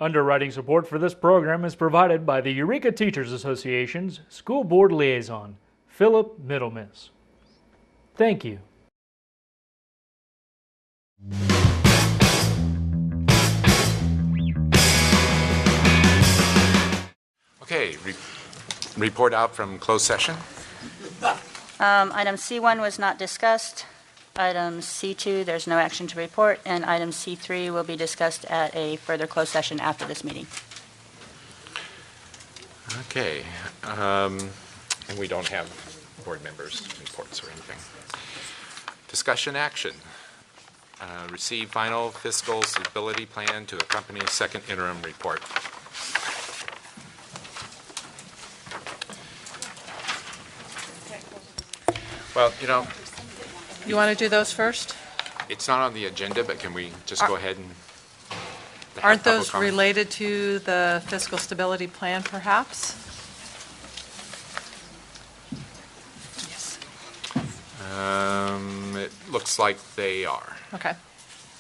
Underwriting support for this program is provided by the Eureka Teachers Association's School Board Liaison, Philip Middlemiss. Thank you. Okay, report out from closed session. Item C1 was not discussed. Item C2, there's no action to report. And item C3 will be discussed at a further closed session after this meeting. Okay, and we don't have board members' reports or anything. Discussion action. Receive final fiscal stability plan to accompany second interim report. Well, You want to do those first? it's not on the agenda, but can we just go ahead and have Aren't public those comment? related to the fiscal stability plan, perhaps? Yes. It looks like they are. Okay.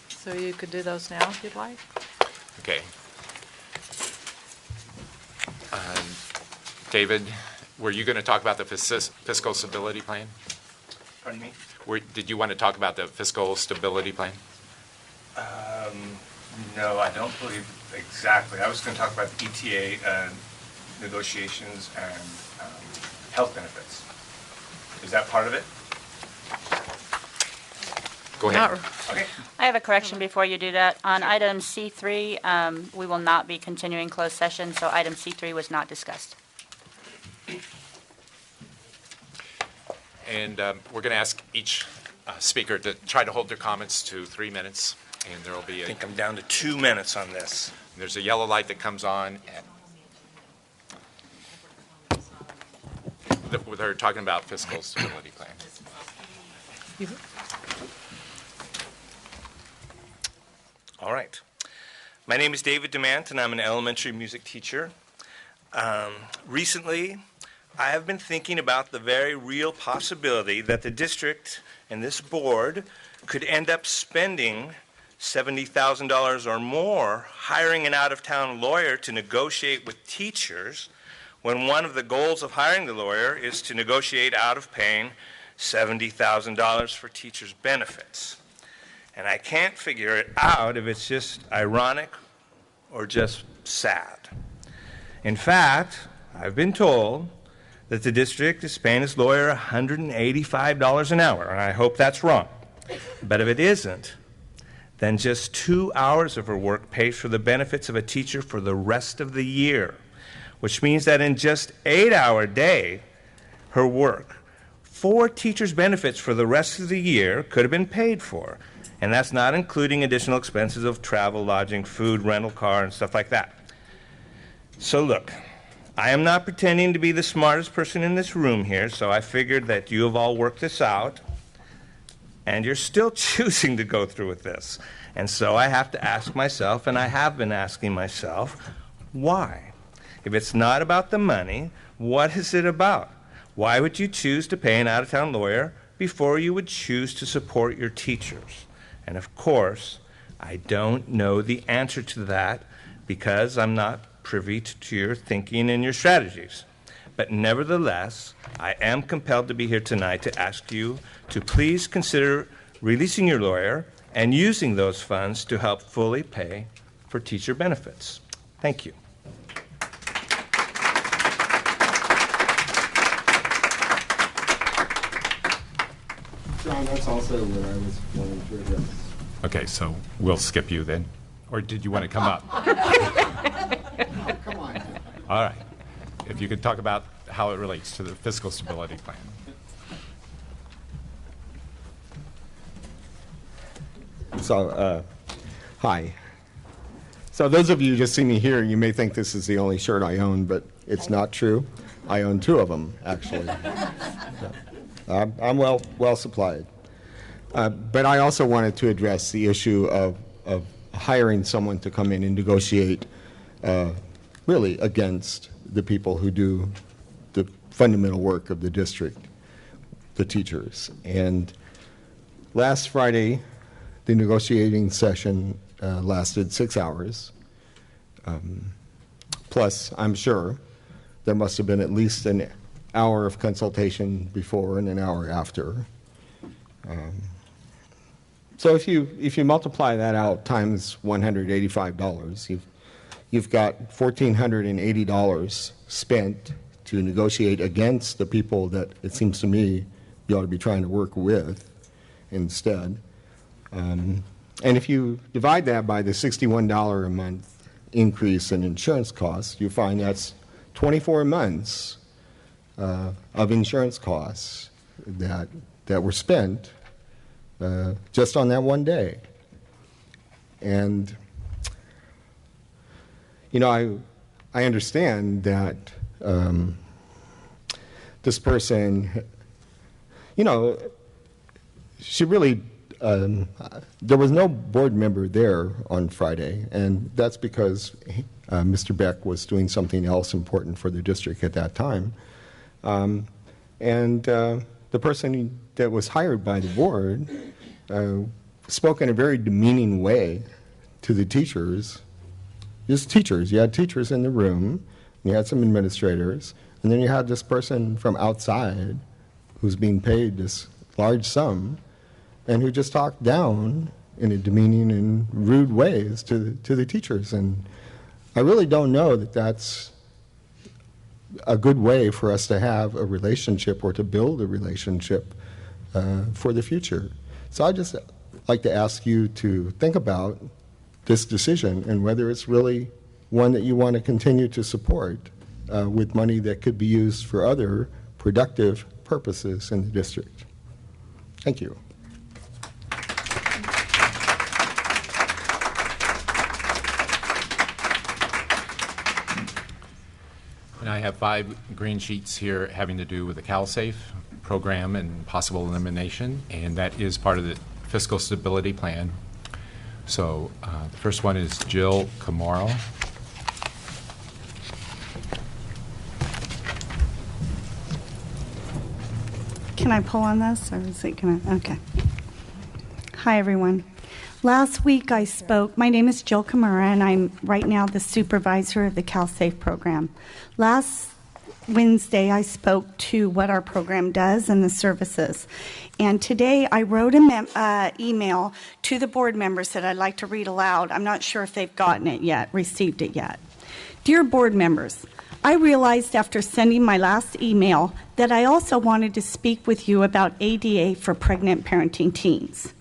So you could do those now if you'd like. Okay. David, were you going to talk about the fiscal stability plan? Pardon me? Did you want to talk about the fiscal stability plan? No, I don't believe exactly. I was going to talk about the ETA negotiations and health benefits. Is that part of it? Go ahead. Okay. I have a correction before you do that. On item C3, we will not be continuing closed session, so item C3 was not discussed. And we're going to ask each speaker to try to hold their comments to 3 minutes, and there will be I think I'm down to 2 minutes on this. there's a yellow light that comes on. They're talking about fiscal stability plan. All right. My name is David DeMant, and I'm an elementary music teacher. Recently, I have been thinking about the very real possibility that the district and this board could end up spending $70,000 or more hiring an out-of-town lawyer to negotiate with teachers, when one of the goals of hiring the lawyer is to negotiate out of paying $70,000 for teachers' benefits. And I can't figure it out if it's just ironic or just sad. In fact, I've been told that the district is paying its lawyer $185 an hour, and I hope that's wrong. But if it isn't, then just 2 hours of her work pays for the benefits of a teacher for the rest of the year, which means that in just 8-hour day, her work, 4 teachers' benefits for the rest of the year could have been paid for. And that's not including additional expenses of travel, lodging, food, rental car, and stuff like that. So look, I am not pretending to be the smartest person in this room here, so I figured that you have all worked this out, and you're still choosing to go through with this. And so I have to ask myself, and I have been asking myself, why? If it's not about the money, what is it about? Why would you choose to pay an out-of-town lawyer before you would choose to support your teachers? And of course, I don't know the answer to that because I'm not privy to your thinking and your strategies. But nevertheless, I am compelled to be here tonight to ask you to please consider releasing your lawyer and using those funds to help fully pay for teacher benefits. Thank you. John, that's also what I was wanting to address. Okay, so we'll skip you then. Or did you want to come up? Oh, come on. All right. If you could talk about how it relates to the fiscal stability plan. So, hi. So those of you who just see me here, you may think this is the only shirt I own, but it's not true. I own 2 of them, actually. So, I'm well supplied. But I also wanted to address the issue of hiring someone to come in and negotiate really against the people who do the fundamental work of the district, the teachers. And last Friday, the negotiating session lasted 6 hours. Plus, I'm sure there must have been at least an hour of consultation before and an hour after. So if you multiply that out times $185, you've got $1,480 spent to negotiate against the people that it seems to me you ought to be trying to work with instead. And if you divide that by the $61 a month increase in insurance costs, you find that's 24 months of insurance costs that were spent just on that one day. And, you know, I understand that this person, you know, she really, there was no board member there on Friday, and that's because Mr. Beck was doing something else important for the district at that time. And the person that was hired by the board spoke in a very demeaning way to the teachers. Just teachers. You had teachers in the room, you had some administrators, and then you had this person from outside who's being paid this large sum and who just talked down in a demeaning and rude ways to the teachers. And I really don't know that that's a good way for us to have a relationship or to build a relationship for the future. So I'd just like to ask you to think about this decision and whether it's really one that you want to continue to support with money that could be used for other productive purposes in the district. Thank you. And I have 5 green sheets here having to do with the CalSafe program and possible elimination, and that is part of the fiscal stability plan. So the first one is Jill Camaro. Can I pull on this, or is it going to? Okay. Hi, everyone. Last week I spoke, my name is Jill Camara, and I'm right now the supervisor of the CalSafe program. Last Wednesday I spoke to what our program does and the services. And today I wrote an email to the board members that I'd like to read aloud. I'm not sure if they've gotten it yet, received it yet. Dear board members, I realized after sending my last email that I also wanted to speak with you about ADA for pregnant parenting teens.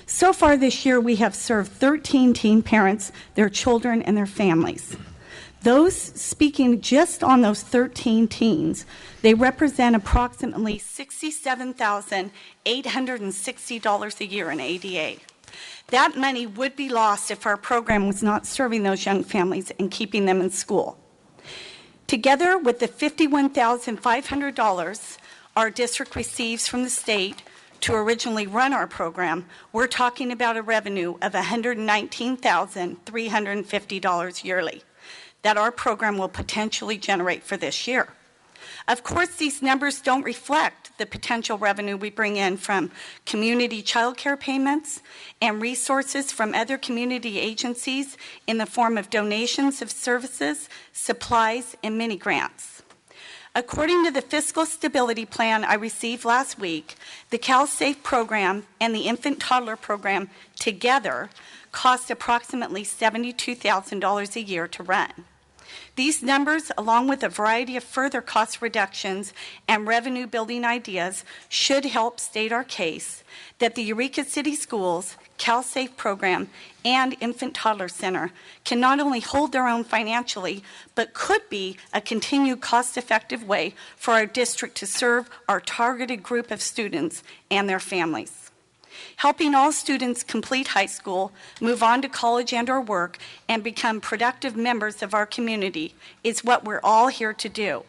So far this year, we have served 13 teen parents, their children, and their families. Those speaking just on those 13 teens, they represent approximately $67,860 a year in ADA. That money would be lost if our program was not serving those young families and keeping them in school. Together with the $51,500 our district receives from the state to originally run our program, we're talking about a revenue of $119,350 yearly that our program will potentially generate for this year. Of course, these numbers don't reflect the potential revenue we bring in from community child care payments and resources from other community agencies in the form of donations of services, supplies, and mini grants. According to the fiscal stability plan I received last week, the CalSafe program and the infant toddler program together cost approximately $72,000 a year to run. These numbers, along with a variety of further cost reductions and revenue building ideas, should help state our case that the Eureka City Schools, CalSafe program, and Infant Toddler Center can not only hold their own financially, but could be a continued cost-effective way for our district to serve our targeted group of students and their families. Helping all students complete high school, move on to college and/or work, and become productive members of our community is what we're all here to do.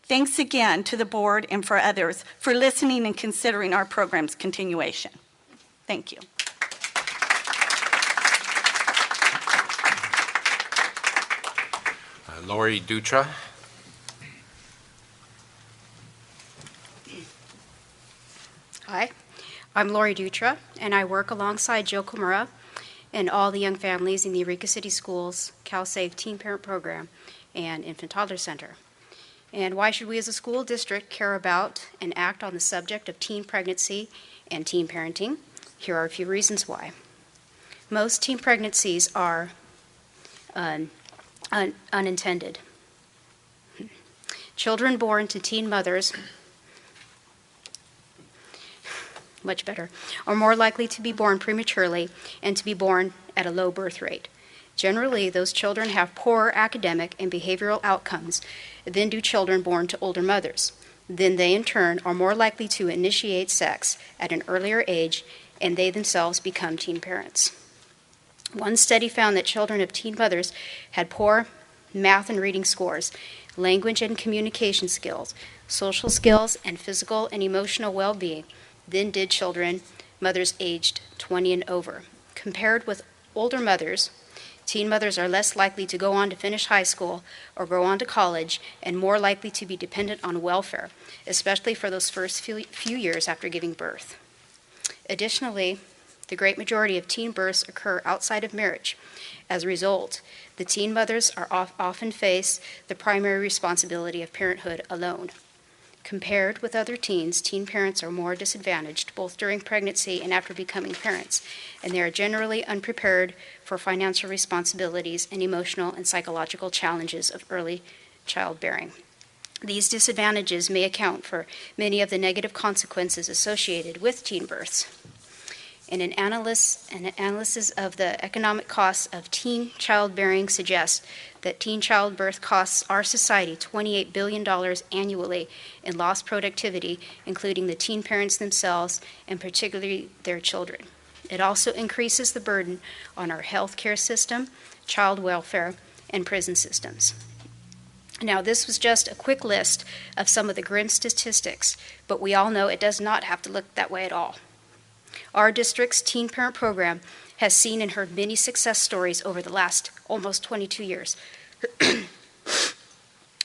Thanks again to the board and for others for listening and considering our program's continuation. Thank you. Lori Dutra. Hi, I'm Lori Dutra, and I work alongside Jill Kumura and all the young families in the Eureka City Schools CalSafe Teen Parent Program and Infant Toddler Center. And why should we as a school district care about and act on the subject of teen pregnancy and teen parenting? Here are a few reasons why. Most teen pregnancies are unintended. Children born to teen mothers, much better, are more likely to be born prematurely and to be born at a low birth rate. Generally, those children have poorer academic and behavioral outcomes than do children born to older mothers. Then they, in turn, are more likely to initiate sex at an earlier age, and they themselves become teen parents. One study found that children of teen mothers had poor math and reading scores, language and communication skills, social skills, and physical and emotional well-being than did children, mothers aged 20 and over. Compared with older mothers, teen mothers are less likely to go on to finish high school or go on to college and more likely to be dependent on welfare, especially for those first few years after giving birth. Additionally, the great majority of teen births occur outside of marriage. As a result, the teen mothers are often face the primary responsibility of parenthood alone. Compared with other teens, teen parents are more disadvantaged both during pregnancy and after becoming parents, and they are generally unprepared for financial responsibilities and emotional and psychological challenges of early childbearing. These disadvantages may account for many of the negative consequences associated with teen births. And an analysis of the economic costs of teen childbearing suggests that teen childbirth costs our society $28 billion annually in lost productivity, including the teen parents themselves and particularly their children. It also increases the burden on our health care system, child welfare, and prison systems. Now, this was just a quick list of some of the grim statistics, but we all know it does not have to look that way at all. Our district's teen parent program has seen and heard many success stories over the last almost 22 years.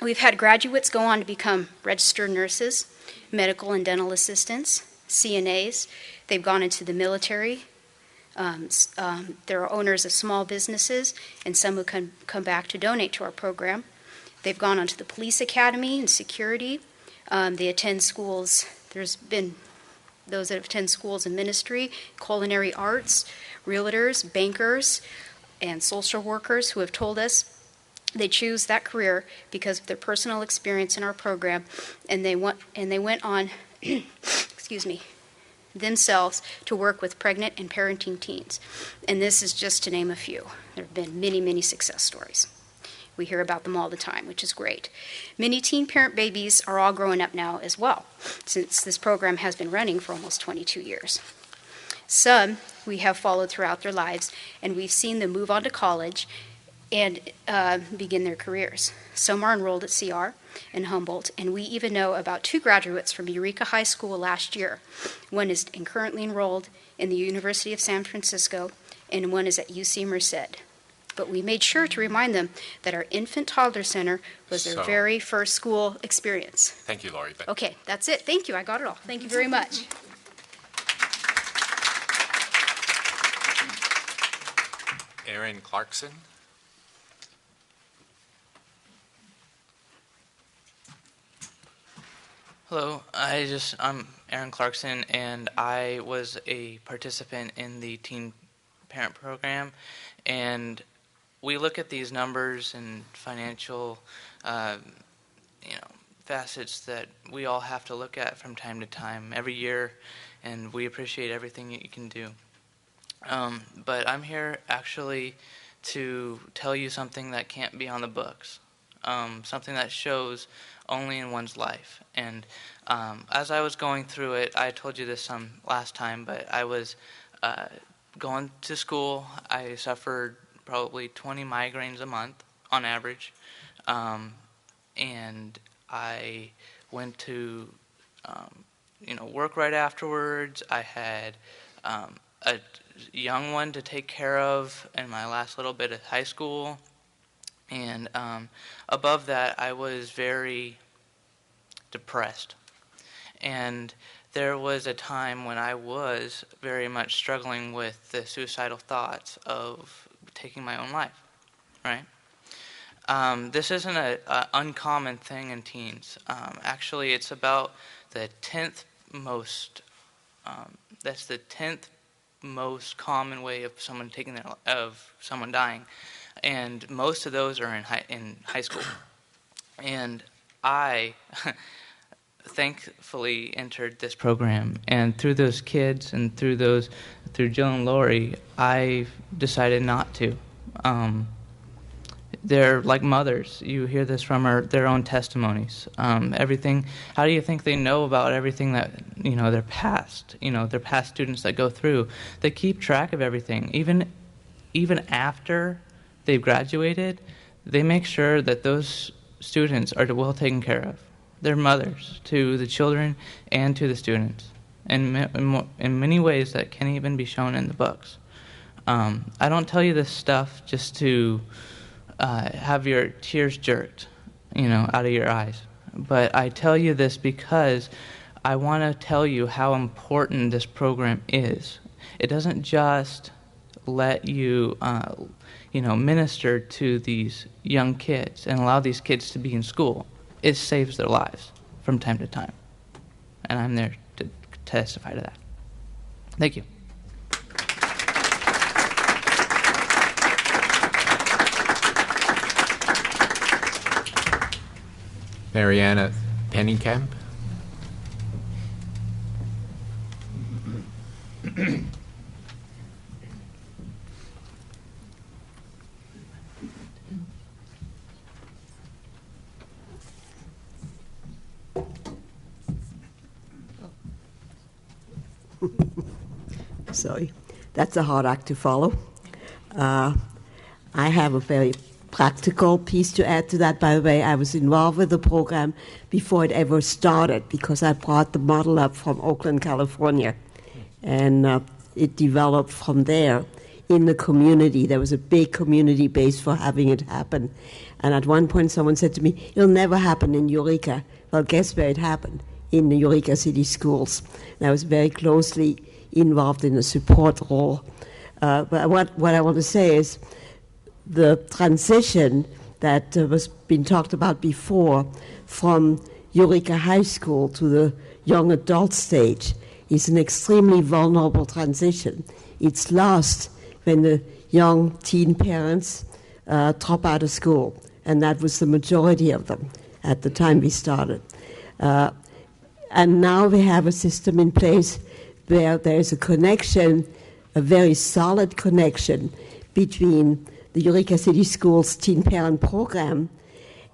We've had graduates go on to become registered nurses, medical and dental assistants, CNAs. They've gone into the military. There are owners of small businesses and some who can come back to donate to our program. They've gone on to the police academy and security. They attend schools. There's been those that attend schools in ministry, culinary arts, realtors, bankers, and social workers who have told us they choose that career because of their personal experience in our program, and they went on, themselves to work with pregnant and parenting teens. And this is just to name a few. There have been many, many success stories. We hear about them all the time, which is great. Many teen parent babies are all growing up now as well, since this program has been running for almost 22 years. Some we have followed throughout their lives, and we've seen them move on to college and begin their careers. Some are enrolled at CR in Humboldt, and we even know about 2 graduates from Eureka High School last year. One is currently enrolled in the University of San Francisco, and one is at UC Merced. But we made sure to remind them that our Infant Toddler Center was their very first school experience. Thank you, Lori. Okay, that's it. Thank you. I got it all. Thank you very much. Aaron Clarkson. Hello, I'm Aaron Clarkson, and I was a participant in the Teen Parent Program, and we look at these numbers and financial, facets that we all have to look at from time to time, every year, and we appreciate everything that you can do. But I'm here actually to tell you something that can't be on the books, something that shows only in one's life. And as I was going through it, I told you this some last time, but I was going to school. I suffered probably 20 migraines a month on average, and I went to work right afterwards. I had a young one to take care of in my last little bit of high school, and above that I was very depressed, and there was a time when I was very much struggling with the suicidal thoughts of taking my own life, right? This isn't an uncommon thing in teens. Actually, it's about the 10th most, that's the 10th most common way of someone someone dying. And most of those are in high school. And I thankfully entered this program, and through those kids and through Jill and Lori, I decided not to. They're like mothers. You hear this from their own testimonies. Everything. How do you think they know about everything that their past? Their past students that go through. They keep track of everything. Even after they've graduated, they make sure that those students are well taken care of. They're mothers to the children and to the students, in many ways that can't even be shown in the books. I don't tell you this stuff just to have your tears jerked, out of your eyes. But I tell you this because I want to tell you how important this program is. It doesn't just let you, minister to these young kids and allow these kids to be in school. It saves their lives from time to time. And I'm there to testify to that. Thank you. Mariana Pennycamp. Sorry, that's a hard act to follow. I have a very practical piece to add to that. By the way, I was involved with the program before it ever started because I brought the model up from Oakland, California, and it developed from there in the community. There was a big community base for having it happen. And at one point someone said to me, it'll never happen in Eureka. Well, guess where it happened? In the Eureka City Schools. And I was very closely involved in the support role. But what I want to say is the transition that was been talked about before from Eureka High School to the young adult stage is an extremely vulnerable transition. It's lost when the young teen parents drop out of school, and that was the majority of them at the time we started. And now we have a system in place where there is a connection, a very solid connection between the Eureka City Schools Teen Parent Program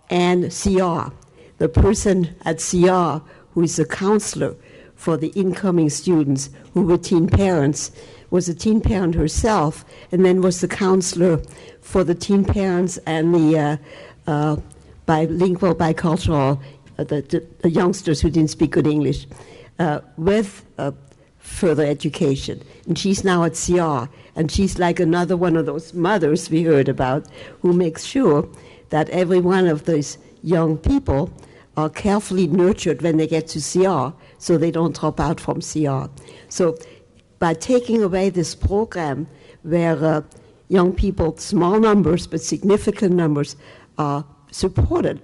and CR. The person at CR who is a counselor for the incoming students who were teen parents was a teen parent herself, and then was the counselor for the teen parents and the bilingual, bicultural, the youngsters who didn't speak good English, with further education. And she's now at CR, and she's like another one of those mothers we heard about who makes sure that every one of these young people are carefully nurtured when they get to CR so they don't drop out from CR. So by taking away this program where young people, small numbers but significant numbers, are supported,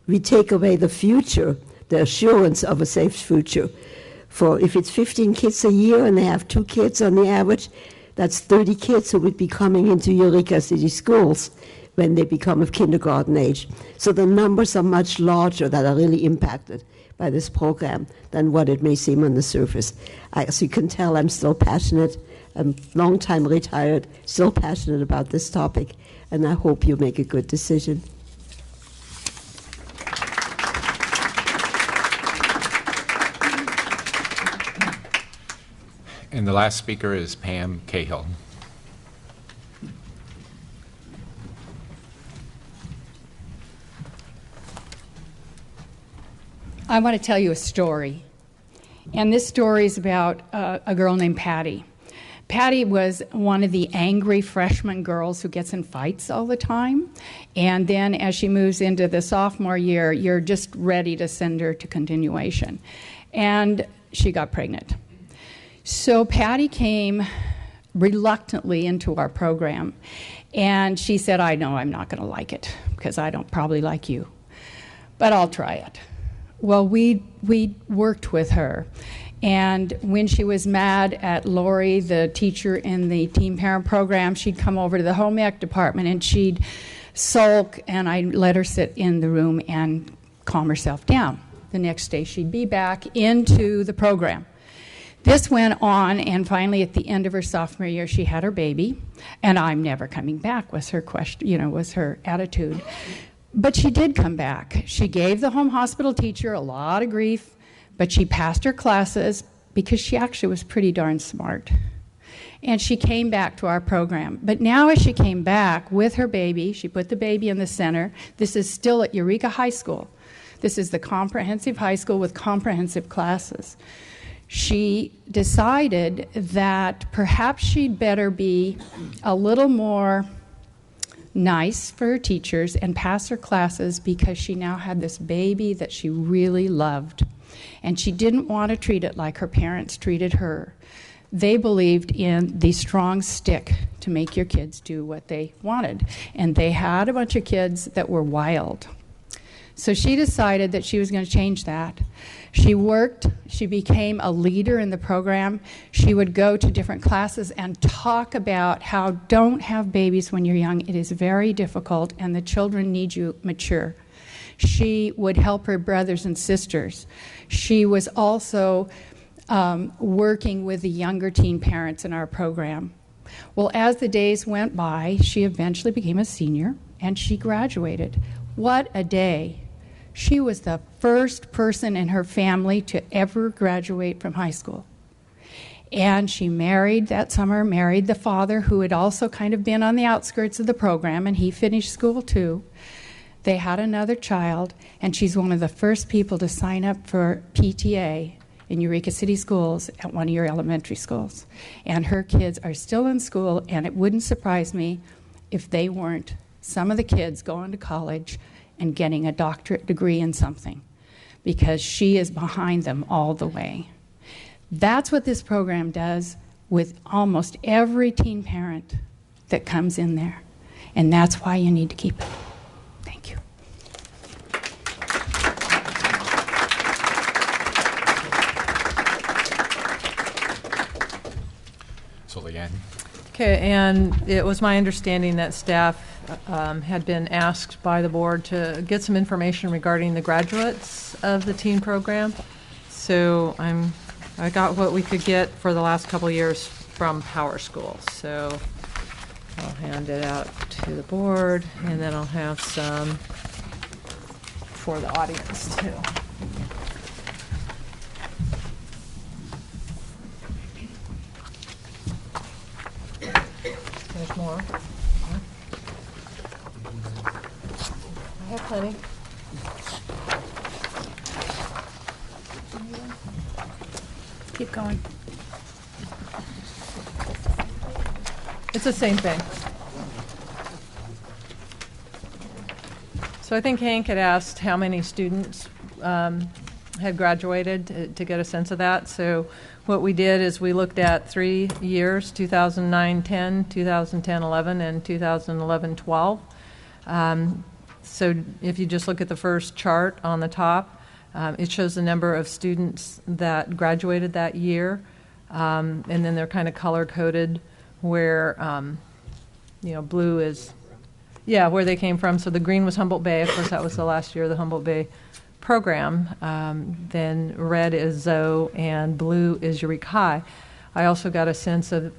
we take away the future, the assurance of a safe future. For if it's 15 kids a year and they have 2 kids on the average, that's 30 kids who would be coming into Eureka City Schools when they become of kindergarten age. So the numbers are much larger that are really impacted by this program than what it may seem on the surface. As you can tell, I'm still passionate. I'm long time retired, still passionate about this topic, and I hope you make a good decision. And the last speaker is Pam Cahill. I want to tell you a story. And this story is about a girl named Patty. Patty was one of the angry freshman girls who gets in fights all the time. And then as she moves into the sophomore year, you're just ready to send her to continuation. And she got pregnant. So Patty came reluctantly into our program, and she said, I know I'm not going to like it because I don't probably like you, but I'll try it. Well, we worked with her, and when she was mad at Lori, the teacher in the teen parent program, she'd come over to the home ec department and she'd sulk, and I let her sit in the room and calm herself down. The next day she'd be back into the program. This went on, and finally at the end of her sophomore year she had her baby, and I'm never coming back was her question, was her attitude. But she did come back. She gave the home hospital teacher a lot of grief, but she passed her classes because she actually was pretty darn smart. And she came back to our program. But now as she came back with her baby, she put the baby in the center. This is still at Eureka High School. This is the comprehensive high school with comprehensive classes. She decided that perhaps she'd better be a little more nice for her teachers and pass her classes because she now had this baby that she really loved. And she didn't want to treat it like her parents treated her. They believed in the strong stick to make your kids do what they wanted. And they had a bunch of kids that were wild. So she decided that she was going to change that. She worked, she became a leader in the program. She would go to different classes and talk about how don't have babies when you're young. It is very difficult, and the children need you mature. She would help her brothers and sisters. She was also working with the younger teen parents in our program. Well, as the days went by, she eventually became a senior, and she graduated. What a day. She was the first person in her family to ever graduate from high school. And she married that summer, married the father who had also kind of been on the outskirts of the program, and he finished school too. They had another child, and she's one of the first people to sign up for PTA in Eureka City Schools at one of your elementary schools. And her kids are still in school, and it wouldn't surprise me if they weren't, some of the kids going to college and getting a doctorate degree in something, because she is behind them all the way. That's what this program does with almost every teen parent that comes in there, and that's why you need to keep it. Thank you. So Leanne. Okay, and it was my understanding that staff had been asked by the board to get some information regarding the graduates of the teen program. So I got what we could get for the last couple years from Power School. So I'll hand it out to the board, and then I'll have some for the audience too. There's more. I have plenty. Keep going. It's the same thing. So I think Hank had asked how many students had graduated to get a sense of that. So what we did is we looked at 3 years, 2009-10, 2010-11, and 2011-12. So if you just look at the first chart on the top, it shows the number of students that graduated that year, and then they're kind of color-coded where, blue is, where they came from. So the green was Humboldt Bay. Of course, that was the last year of the Humboldt Bay program. Then red is Zoe, and blue is Eureka High. I also got a sense of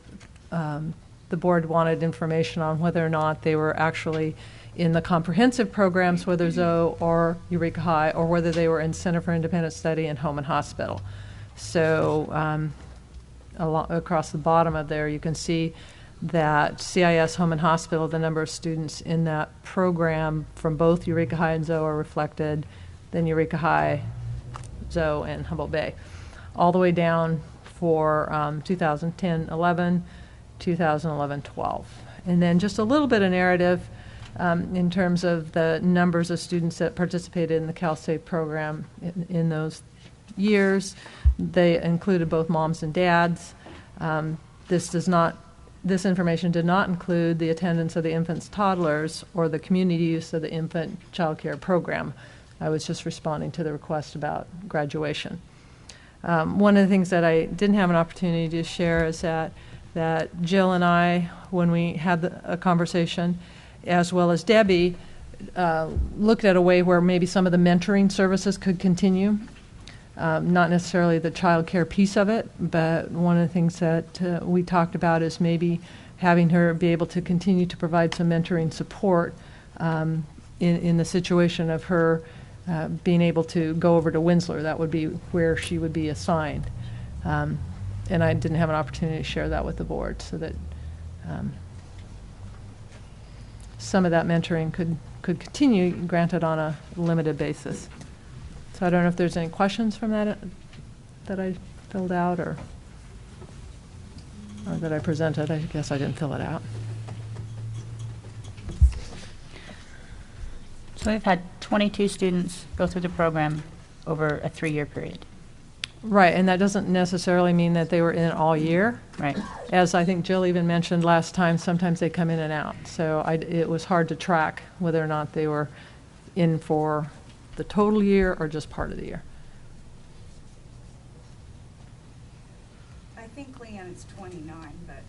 the board wanted information on whether or not they were actually in the comprehensive programs, whether Zoe or Eureka High, or whether they were in Center for Independent Study and Home and Hospital. So across the bottom of there, you can see that CIS Home and Hospital, the number of students in that program from both Eureka High and Zoe are reflected, then Eureka High, Zoe, and Humboldt Bay, all the way down for 2010-11, 2011-12. And then just a little bit of narrative in terms of the numbers of students that participated in the Cal State program in those years. They included both moms and dads. This information did not include the attendance of the infants, toddlers, or the community use of the infant child care program. I was just responding to the request about graduation. One of the things that I didn't have an opportunity to share is that Jill and I, when we had a conversation, as well as Debbie, looked at a way where maybe some of the mentoring services could continue. Not necessarily the child care piece of it, but one of the things that we talked about is maybe having her be able to continue to provide some mentoring support in the situation of her being able to go over to Winslow. That would be where she would be assigned. And I didn't have an opportunity to share that with the board, so that some of that mentoring could continue, granted on a limited basis. So I don't know if there's any questions from that I filled out or that I presented. I guess I didn't fill it out. So we've had 22 students go through the program over a 3-year period. Right, and that doesn't necessarily mean that they were in all year. Right. As I think Jill even mentioned last time, sometimes they come in and out. So it was hard to track whether or not they were in for the total year or just part of the year. I think Leanne's 29, but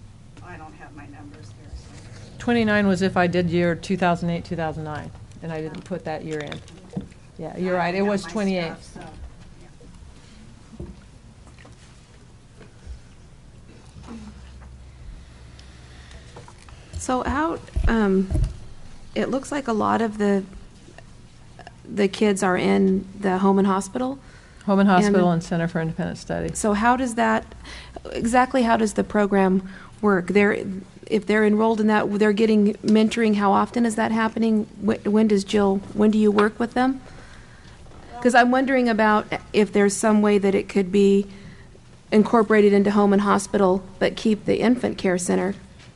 I don't have my numbers here. So. 29 was if I did year 2008, 2009, and I didn't put that year in. Yeah, you're right, it was 28. Stuff, so, yeah. So how, it looks like a lot of the kids are in the home and hospital. Home and hospital and Center for Independent Study. So how does that, exactly how does the program work? If they're enrolled in that, they're getting mentoring, how often is that happening? When do you work with them? Because I'm wondering about if there's some way that it could be incorporated into home and hospital, but keep the infant care center,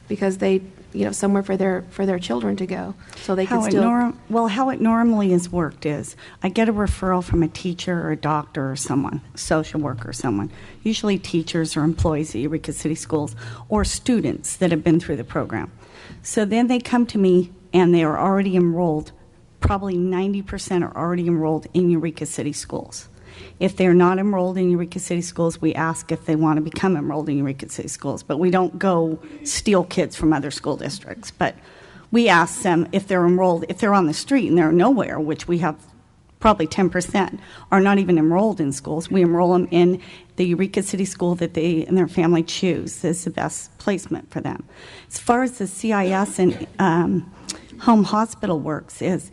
because they, somewhere for their children to go, so they can still. How it normally is worked is, I get a referral from a teacher or a doctor or someone, social worker or someone, usually teachers or employees at Eureka City Schools, or students that have been through the program. So then they come to me and they are already enrolled. Probably 90% are already enrolled in Eureka City Schools. If they're not enrolled in Eureka City Schools, we ask if they want to become enrolled in Eureka City Schools, but we don't go steal kids from other school districts. But we ask them if they're enrolled, if they're on the street and they're nowhere, which we have probably 10% are not even enrolled in schools. We enroll them in the Eureka City School that they and their family choose as the best placement for them. As far as the CIS and home hospital works is,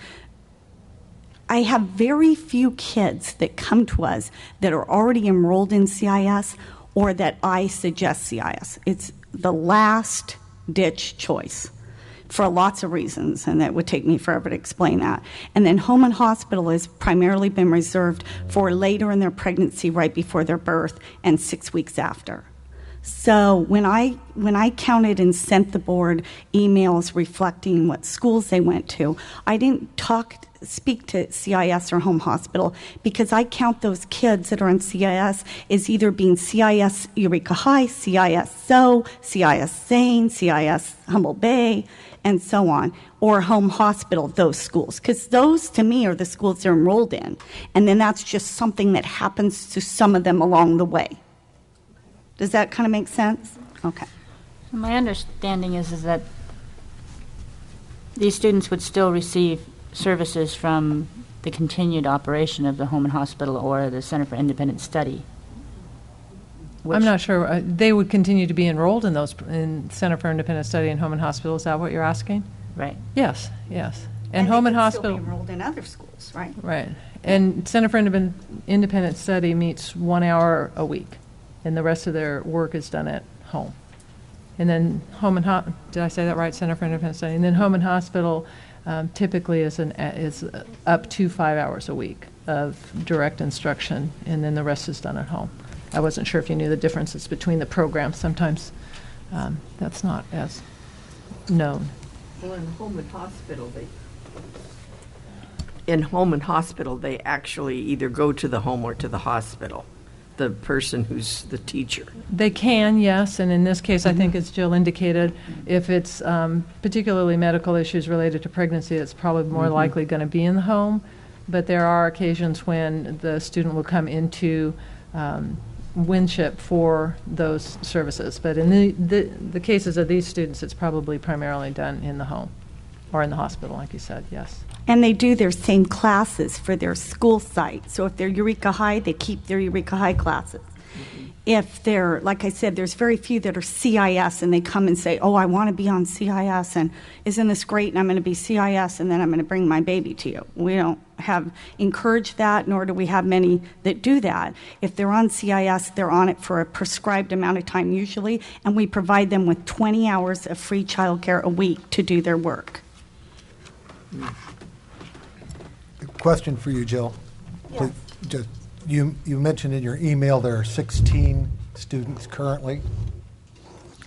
I have very few kids that come to us that are already enrolled in CIS or that I suggest CIS. It's the last ditch choice for lots of reasons, and that would take me forever to explain that. And then home and hospital has primarily been reserved for later in their pregnancy, right before their birth, and 6 weeks after. So when I counted and sent the board emails reflecting what schools they went to, I didn't speak to CIS or home hospital, because I count those kids that are in CIS as either being CIS Eureka High, CIS SO, CIS Zane, CIS Humboldt Bay, and so on, or home hospital, those schools, because those to me are the schools they're enrolled in, and then that's just something that happens to some of them along the way. Does that kind of make sense? Okay. My understanding is that these students would still receive services from the continued operation of the home and hospital or the Center for Independent Study. I'm not sure. They would continue to be enrolled in those, in Center for Independent Study and home and hospital. Is that what you're asking? Right. Yes, yes. And home and hospital. Still be enrolled in other schools, right? Right. And Center for Independent Study meets 1 hour a week, and the rest of their work is done at home. And then home and did I say that right? Center for Independent Study. And then home and hospital typically is up to 5 hours a week of direct instruction, and then the rest is done at home. I wasn't sure if you knew the differences between the programs. Sometimes that's not as known. Well, in home and hospital, they actually either go to the home or to the hospital. the person who's the teacher. They can, yes, and in this case, I think as Jill indicated, if it's particularly medical issues related to pregnancy, it's probably more likely going to be in the home. But there are occasions when the student will come into Winship for those services. But in the cases of these students, it's probably primarily done in the home or in the hospital, like you said, yes. And they do their same classes for their school site. So if they're Eureka High, they keep their Eureka High classes. If they're, like I said, there's very few that are CIS and they come and say, oh, I want to be on CIS and isn't this great and I'm going to be CIS and then I'm going to bring my baby to you. We don't have encouraged that, nor do we have many that do that. If they're on CIS, they're on it for a prescribed amount of time usually, and we provide them with 20 hours of free childcare a week to do their work. Question for you, Jill. Yes. Just, you mentioned in your email there are 16 students currently.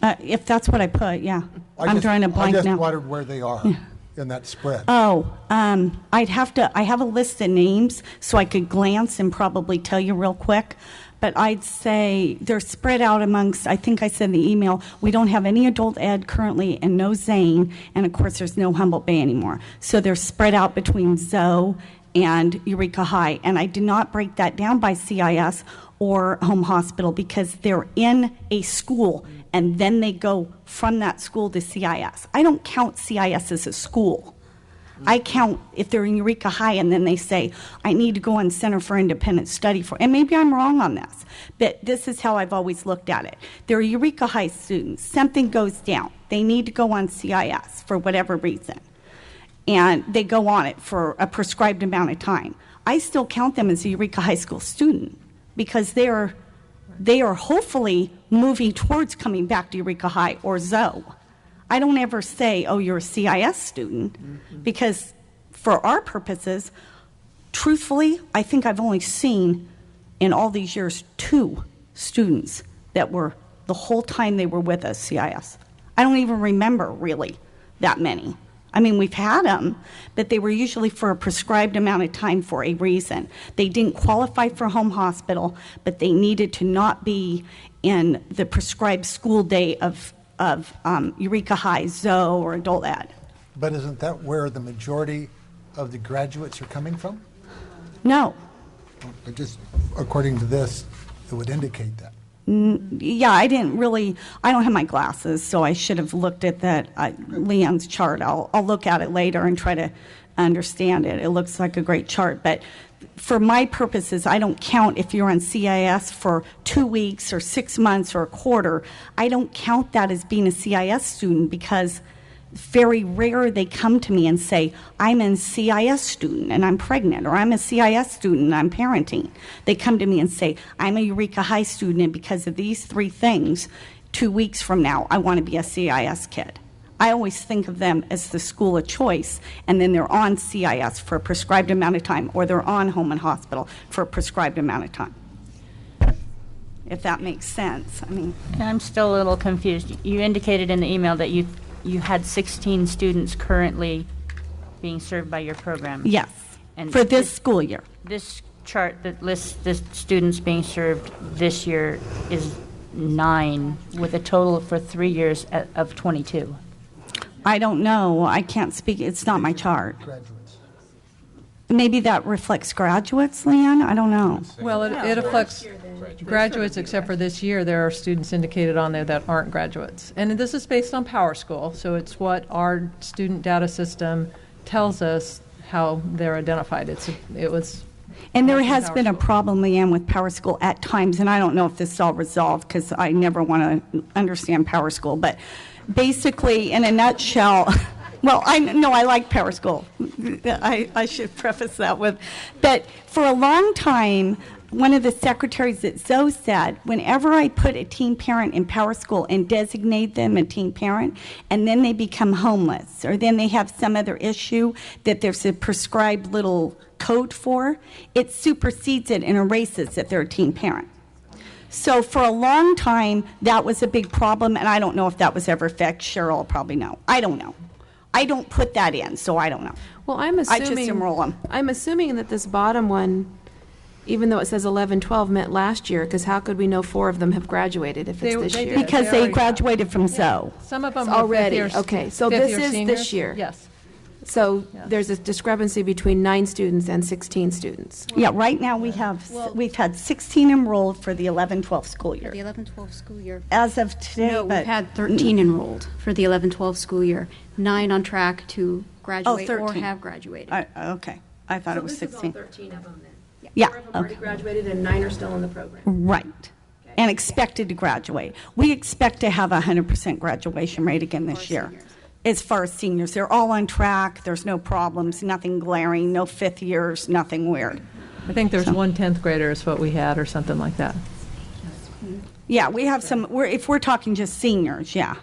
If that's what I put, yeah. I'm drawing a blank now. I just wondered where they are in that spread. Oh, I have a list of names so I could glance and probably tell you real quick. But I'd say they're spread out amongst, I think I said in the email, we don't have any adult ed currently and no Zane, and of course there's no Humboldt Bay anymore. So they're spread out between Zoe and Eureka High. And I did not break that down by CIS or home hospital because they're in a school and then they go from that school to CIS. I don't count CIS as a school. I count if they're in Eureka High and then they say, I need to go on Center for Independent Study and maybe I'm wrong on this, but this is how I've always looked at it. They're Eureka High students, something goes down. They need to go on CIS for whatever reason, and they go on it for a prescribed amount of time. I still count them as a Eureka High School student because they are hopefully moving towards coming back to Eureka High or Zoe. I don't ever say, oh, you're a CIS student, because for our purposes, truthfully, I think I've only seen in all these years 2 students that were the whole time they were with us CIS. I don't even remember really that many. I mean, we've had them, but they were usually for a prescribed amount of time for a reason. They didn't qualify for home hospital, but they needed to not be in the prescribed school day of Eureka High, Zoe, or adult ed. But isn't that where the majority of the graduates are coming from? No. But just according to this, it would indicate that. Yeah, I don't have my glasses, so I should have looked at that Leon's chart. I'll look at it later and try to understand it. It looks like a great chart, but for my purposes, I don't count if you're on CIS for 2 weeks or 6 months or a quarter. I don't count that as being a CIS student because very rare they come to me and say, I'm a CIS student and I'm pregnant, or I'm a CIS student and I'm parenting. They come to me and say, I'm a Eureka High student and because of these 3 things, 2 weeks from now, I want to be a CIS kid. I always think of them as the school of choice, and then they're on CIS for a prescribed amount of time, or they're on home and hospital for a prescribed amount of time. If that makes sense. I mean, I'm still a little confused. You indicated in the email that you had 16 students currently being served by your program. Yes, and for this school year. This chart that lists the students being served this year is 9, with a total for 3 years of 22. I don't know. I can't speak. It's not my chart. Graduates. Maybe that reflects graduates, Leanne? I don't know. Well, it reflects graduates, except for this year. There are students indicated on there that aren't graduates. And this is based on Power School, so it's what our student data system tells us how they're identified. And there has been a problem, Leanne, with Power School at times, and I don't know if this is all resolved because I never want to understand Power School, but basically, in a nutshell, well, I like Power School. I should preface that with, but for a long time, one of the secretaries at Zoe said, whenever I put a teen parent in Power School and designate them a teen parent, and then they become homeless, or then they have some other issue that there's a prescribed little code for, it supersedes it and erases that they're a teen parent. So for a long time, that was a big problem, and I don't know if that was ever fixed. Cheryl will probably know. I don't know. I don't put that in, so I don't know. Well, I'm assuming, I just enroll them. I'm assuming that this bottom one even though it says 11, 12 meant last year, because how could we know 4 of them have graduated if it's this year? Because they graduated from Zoe. Some of them Already, were fifth year, okay, so fifth this year is seniors. this year. Yes. So there's a discrepancy between 9 students and 16 students. Yeah, right now we've had 16 enrolled for the 11-12 school year. The 11-12 school year. As of today, No, but we've had 13 enrolled for the 11-12 school year, 9 on track to graduate or 13. have graduated. Okay, I thought it was 16. 13 of them then. Yeah, 4 of them already graduated and 9 are still in the program. right. And expected to graduate. We expect to have a 100% graduation rate again this year. seniors. As far as seniors, they're all on track. There's no problems, nothing glaring, no fifth years, nothing weird. I think there's one 10th grader is what we had, or something like that. Yeah, we have some, if we're talking just seniors, yeah.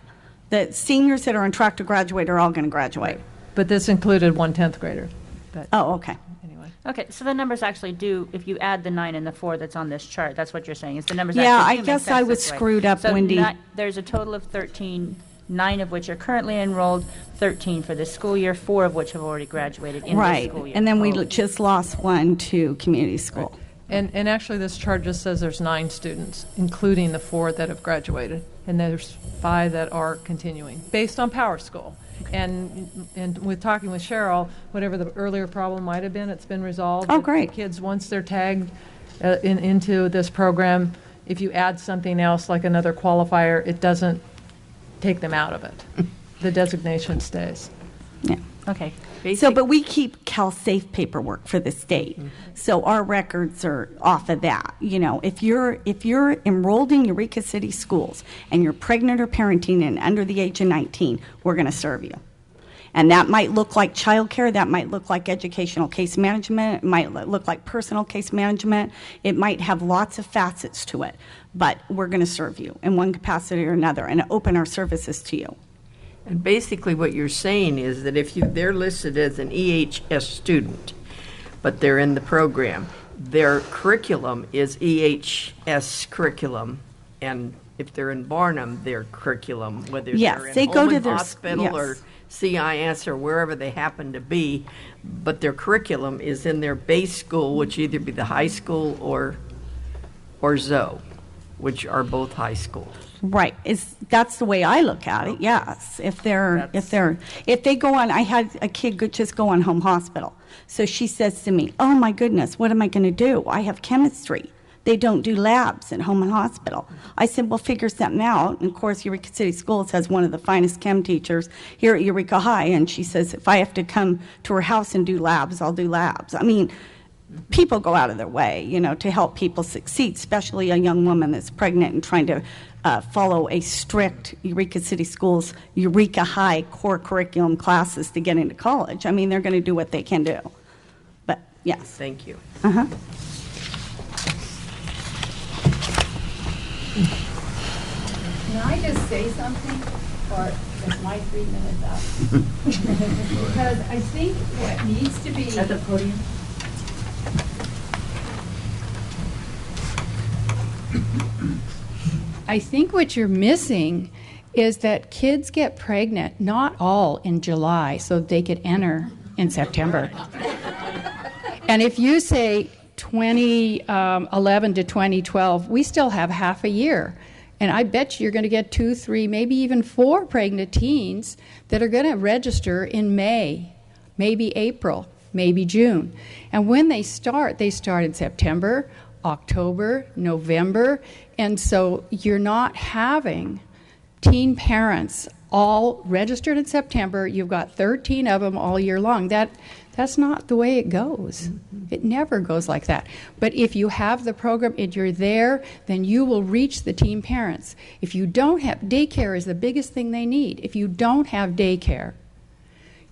The seniors that are on track to graduate are all going to graduate. But this included one 10th grader. But Oh, okay. anyway. Okay, so the numbers actually do, if you add the 9 and the 4 that's on this chart, that's what you're saying, is the numbers Yeah, actually I do make guess sense I was this way. screwed up, So Wendy. There's a total of 13, 9 of which are currently enrolled, 13 for this school year, 4 of which have already graduated in this Right. school year. And then we Oh. just lost one to community school. And actually, this chart just says there's 9 students, including the 4 that have graduated, and there's 5 that are continuing, based on Power School. And with talking with Cheryl, whatever the earlier problem might have been, it's been resolved. Oh, The great. kids, once they're tagged into this program, if you add something else like another qualifier, it doesn't take them out of it. The designation stays. Yeah. Okay. So, but we keep CalSafe paperwork for the state, so our records are off of that. You know, if you're enrolled in Eureka City Schools and you're pregnant or parenting and under the age of 19, we're going to serve you. And that might look like childcare, that might look like educational case management, it might look like personal case management, it might have lots of facets to it, but we're going to serve you in one capacity or another and open our services to you. And basically what you're saying is that if they're listed as an EHS student, but they're in the program, their curriculum is EHS curriculum, and if they're in Barnum, their curriculum, whether Yes, they're in they go to Holman their Hospital or yes. CIS or wherever they happen to be, but their curriculum is in their base school, which either be the high school or Zoe, which are both high schools. Right. That's the way I look at it. Yes. If they go on, I had a kid just go on home hospital. So she says to me, "Oh my goodness, what am I going to do? I have chemistry. They don't do labs at home and hospital." I said, "Well, figure something out." And of course, Eureka City Schools has one of the finest chem teachers here at Eureka High, and she says, "If I have to come to her house and do labs, I'll do labs." I mean, people go out of their way, you know, to help people succeed, especially a young woman that's pregnant and trying to follow a strict Eureka City Schools, Eureka High core curriculum classes to get into college. I mean, they're going to do what they can do. But, yes. Thank you. Uh-huh. Can I just say something, or is my 3 minutes up? Because I think what needs to be... At the podium? I think what you're missing is that kids get pregnant, not all in July, so they could enter in September. And if you say 2011 to 2012, we still have half a year. And I bet you're going to get 2, 3, maybe even 4 pregnant teens that are going to register in May, maybe April, maybe June. And when they start in September, October, November. And so you're not having teen parents all registered in September. You've got 13 of them all year long. That's not the way it goes. It never goes like that. But if you have the program and you're there, then you will reach the teen parents. If you don't have, daycare is the biggest thing they need. If you don't have daycare,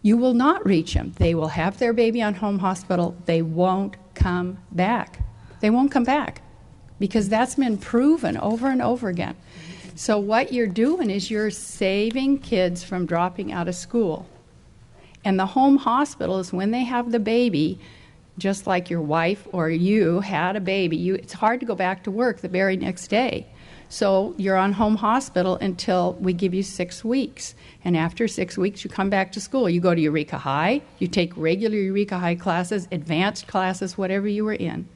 you will not reach them. They will have their baby on home hospital. They won't come back. They won't come back because that's been proven over and over again. So what you're doing is you're saving kids from dropping out of school. And the home hospital is when they have the baby, just like your wife or you had a baby. It's hard to go back to work the very next day. So you're on home hospital until we give you 6 weeks. And after 6 weeks, you come back to school. You go to Eureka High. You take regular Eureka High classes, advanced classes, whatever you were in.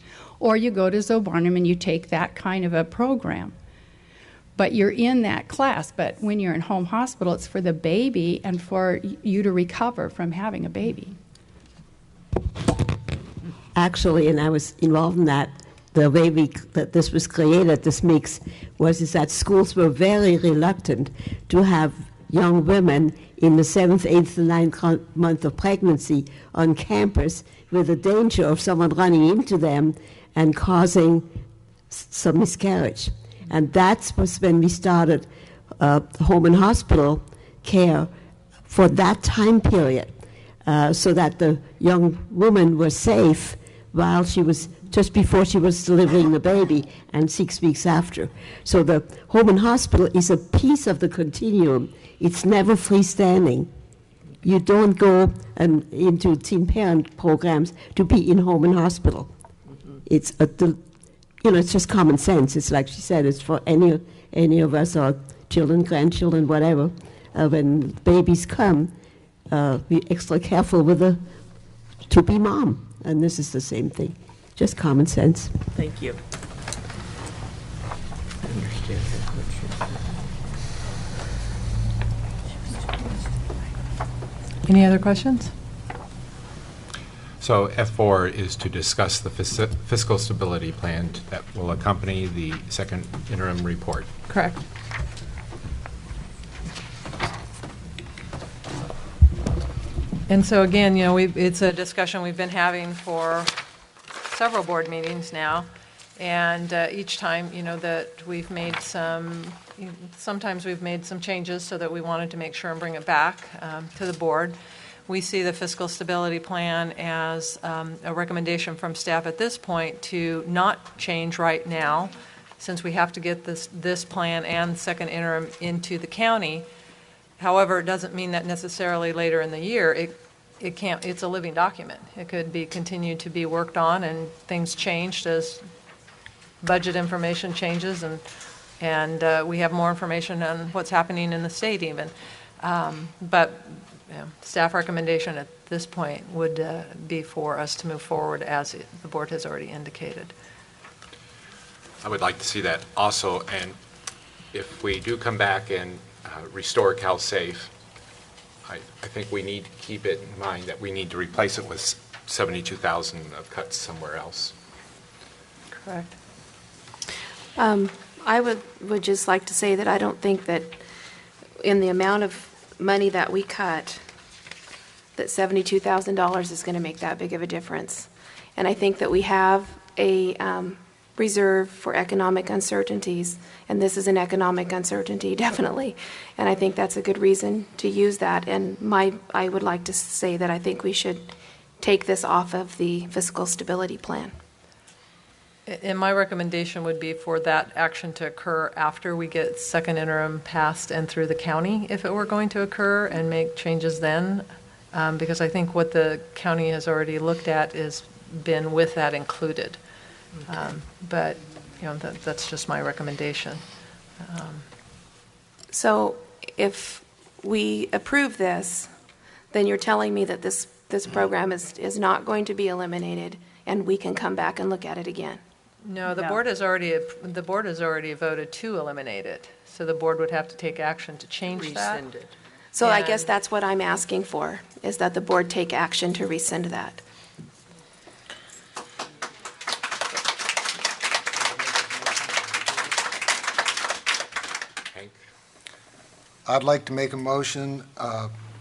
Or you go to Zobarnum and you take that kind of a program. But you're in that class. But when you're in home hospital, it's for the baby and for you to recover from having a baby. Actually, and I was involved in that, the way that this was created, this mix, is that schools were very reluctant to have young women in the 7th, 8th, and 9th month of pregnancy on campus with the danger of someone running into them and causing some miscarriage. And that was when we started home and hospital care for that time period, so that the young woman was safe while she was, just before she was delivering the baby and 6 weeks after. So the home and hospital is a piece of the continuum. It's never freestanding. You don't go into teen parent programs to be in home and hospital. It's it's just common sense. It's like she said, it's for any of us, or children, grandchildren, whatever. When babies come, be extra careful with the to-be mom. And this is the same thing, just common sense. Thank you. Any other questions? So F4 is to discuss the fiscal stability plan that will accompany the second interim report. Correct. And so again, it's a discussion we've been having for several board meetings now, and each time, that we've made sometimes we've made some changes so that we wanted to make sure and bring it back to the board. We see the fiscal stability plan as a recommendation from staff at this point to not change right now, since we have to get this plan and second interim into the county. However, it doesn't mean that necessarily later in the year it can't. It's a living document. It could be continued to be worked on, and things changed as budget information changes, and we have more information on what's happening in the state even. But staff recommendation at this point would be for us to move forward as the board has already indicated. I would like to see that also, and if we do come back and restore CalSafe, I think we need to keep it in mind that we need to replace it with 72,000 of cuts somewhere else. Correct. I would just like to say that I don't think that in the amount of money that we cut, that $72,000 is going to make that big of a difference. And I think that we have a reserve for economic uncertainties, and this is an economic uncertainty, definitely. And I think that's a good reason to use that. And I would like to say that I think we should take this off of the fiscal stability plan. And my recommendation would be for that action to occur after we get second interim passed and through the county, if it were going to occur, and make changes then, because I think what the county has already looked at is been with that included. Okay. But that's just my recommendation. So if we approve this, then you're telling me that this program is not going to be eliminated, and we can come back and look at it again. No, the board has already voted to eliminate it. So the board would have to take action to change that. Rescind it. So I guess that's what I'm asking for, is that the board take action to rescind that. I'd like to make a motion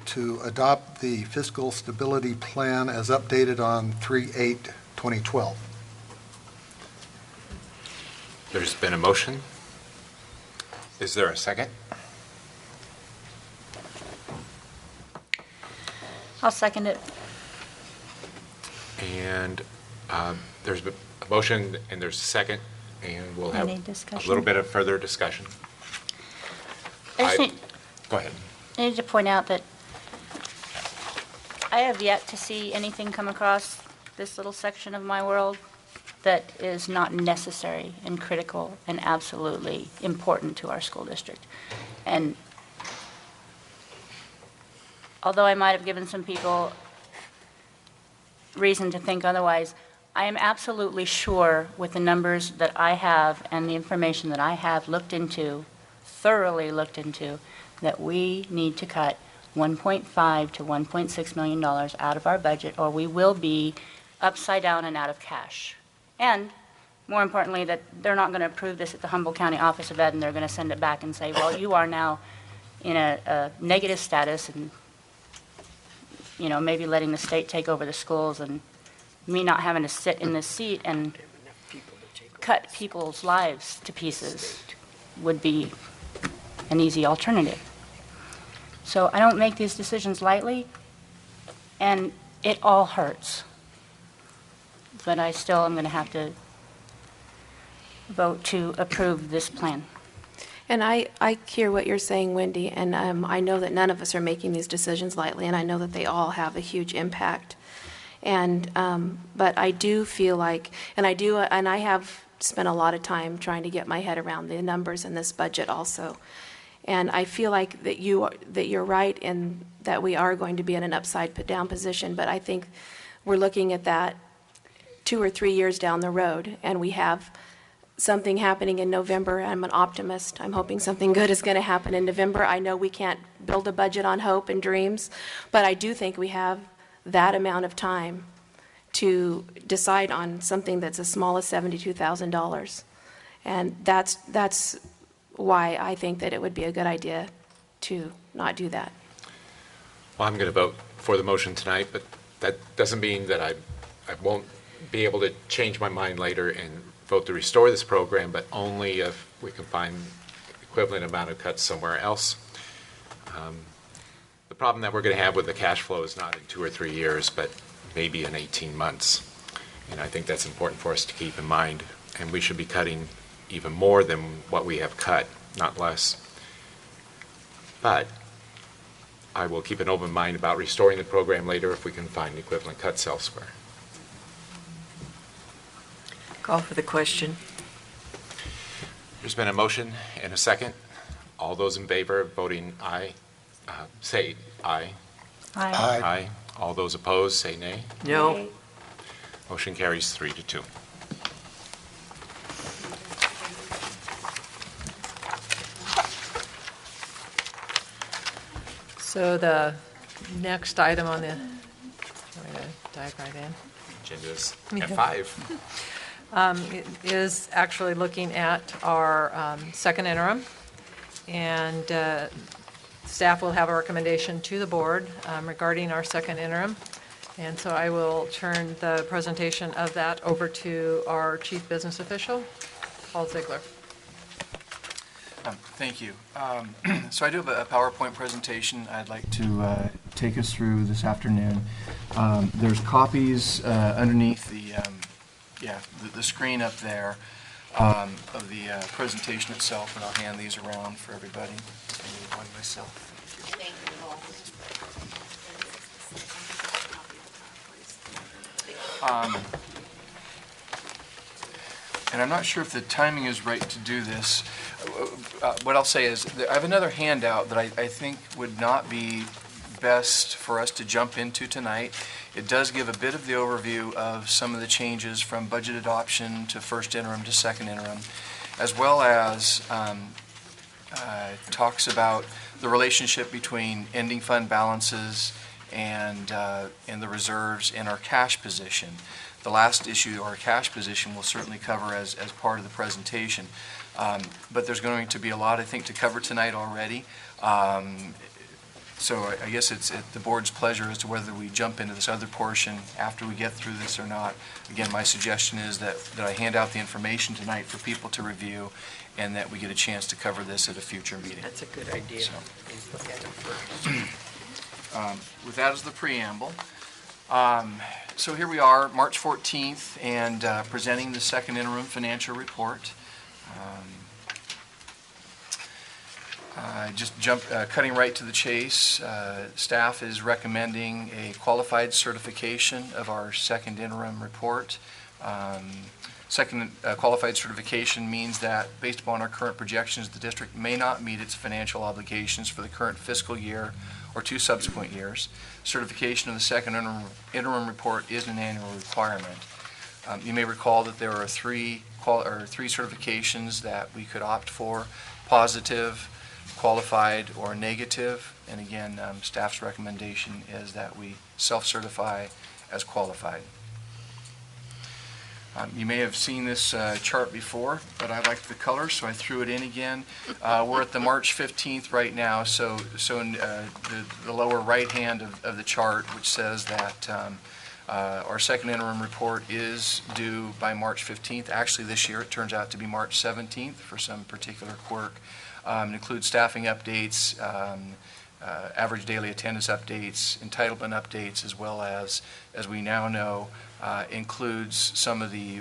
to adopt the fiscal stability plan as updated on 3/8/2012. There's been a motion. Is there a second? I'll second it. And there's been a motion and there's a second, and we'll have Any a discussion? little bit of further discussion. Go ahead. I need to point out that I have yet to see anything come across this little section of my world that is not necessary and critical and absolutely important to our school district. And although I might have given some people reason to think otherwise, I am absolutely sure with the numbers that I have and the information that I have looked into, thoroughly looked into, that we need to cut $1.5 to $1.6 million out of our budget, or we will be upside down and out of cash. And more importantly, that they're not going to approve this at the Humboldt County Office of Ed, and they're going to send it back and say, well, you are now in a negative status, and maybe letting the state take over the schools, and me not having to sit in this seat and cut people's lives to pieces would be an easy alternative. So I don't make these decisions lightly, and it all hurts. But I still am going to have to vote to approve this plan. And I hear what you're saying, Wendy, and I know that none of us are making these decisions lightly, and I know that they all have a huge impact. And but I do feel like, and I have spent a lot of time trying to get my head around the numbers in this budget also. And I feel like that you're right in that we are going to be in an upside down position, but I think we're looking at that 2 or 3 years down the road, and we have something happening in November. I'm an optimist. I'm hoping something good is going to happen in November. I know we can't build a budget on hope and dreams, but I do think we have that amount of time to decide on something that's as small as $72,000. And that's why I think that it would be a good idea to not do that. Well, I'm going to vote for the motion tonight, but that doesn't mean that I won't be able to change my mind later and vote to restore this program, but only if we can find equivalent amount of cuts somewhere else. The problem that we're going to have with the cash flow is not in 2 or 3 years, but maybe in 18 months. And I think that's important for us to keep in mind. And we should be cutting even more than what we have cut, not less. But I will keep an open mind about restoring the program later if we can find equivalent cuts elsewhere. Call for the question. There's been a motion and a second. All those in favor of voting aye, say aye. Aye. Aye. Aye. All those opposed, say nay. No. Motion carries 3-2. So the next item on the, I'm going to dive right in. Agenda's at 5. It is actually looking at our second interim, and staff will have a recommendation to the board regarding our second interim. And so I will turn the presentation of that over to our chief business official, Paul Ziegler. Thank you. So I do have a PowerPoint presentation I'd like to take us through this afternoon. There's copies underneath the screen up there of the presentation itself, and I'll hand these around for everybody. I need one myself. And I'm not sure if the timing is right to do this. What I'll say is I have another handout that I think would not be best for us to jump into tonight. It does give a bit of the overview of some of the changes from budget adoption to first interim to second interim, as well as talks about the relationship between ending fund balances and the reserves and our cash position. The last issue, our cash position, will certainly cover as part of the presentation. But there's going to be a lot, I think, to cover tonight already. So I guess it's at the board's pleasure as to whether we jump into this other portion after we get through this or not. Again, my suggestion is that I hand out the information tonight for people to review, and that we get a chance to cover this at a future meeting. That's a good idea. So, Look at it first. with that as the preamble, so here we are, March 14th, and presenting the second interim financial report. Cutting right to the chase, staff is recommending a qualified certification of our second interim report. Second qualified certification means that based upon our current projections, the district may not meet its financial obligations for the current fiscal year or 2 subsequent years. Certification of the second interim report is an annual requirement. You may recall that there are three certifications that we could opt for: positive, qualified, or negative. And again, staff's recommendation is that we self-certify as qualified. You may have seen this chart before, but I liked the color, so I threw it in again. We're at the March 15th right now, so in the lower right hand of the chart, which says that our second interim report is due by March 15th. Actually, this year it turns out to be March 17th for some particular quirk. It includes staffing updates, average daily attendance updates, entitlement updates, as well as we now know, includes some of the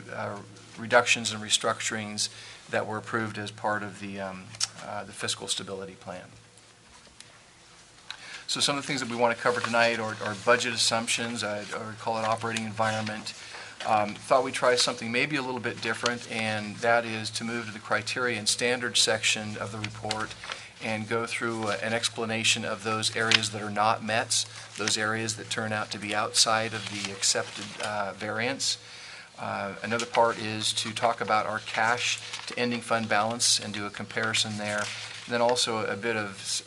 reductions and restructurings that were approved as part of the fiscal stability plan. So some of the things that we want to cover tonight are budget assumptions, or call it operating environment. Thought we'd try something maybe a little bit different, and that is to move to the criteria and standards section of the report and go through an explanation of those areas that are not met, those areas that turn out to be outside of the accepted variance. Another part is to talk about our cash to ending fund balance and do a comparison there. And then also a bit of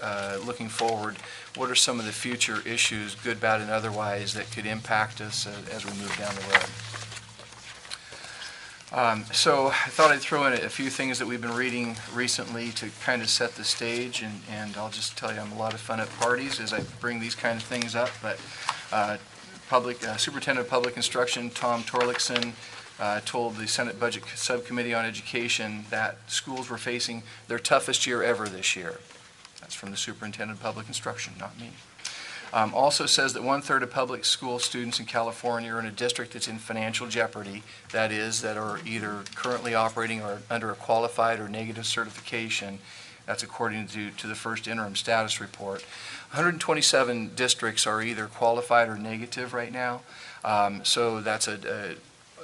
looking forward, what are some of the future issues, good, bad, and otherwise, that could impact us as we move down the road. So I thought I'd throw in a few things that we've been reading recently to kind of set the stage, and I'll just tell you I'm a lot of fun at parties as I bring these kind of things up, but Superintendent of Public Instruction Tom Torlickson told the Senate Budget Subcommittee on Education that schools were facing their toughest year ever this year. That's from the Superintendent of Public Instruction, not me. Also says that 1/3 of public school students in California are in a district that's in financial jeopardy, that is, that are either currently operating or under a qualified or negative certification. That's according to the first interim status report. 127 districts are either qualified or negative right now. So that's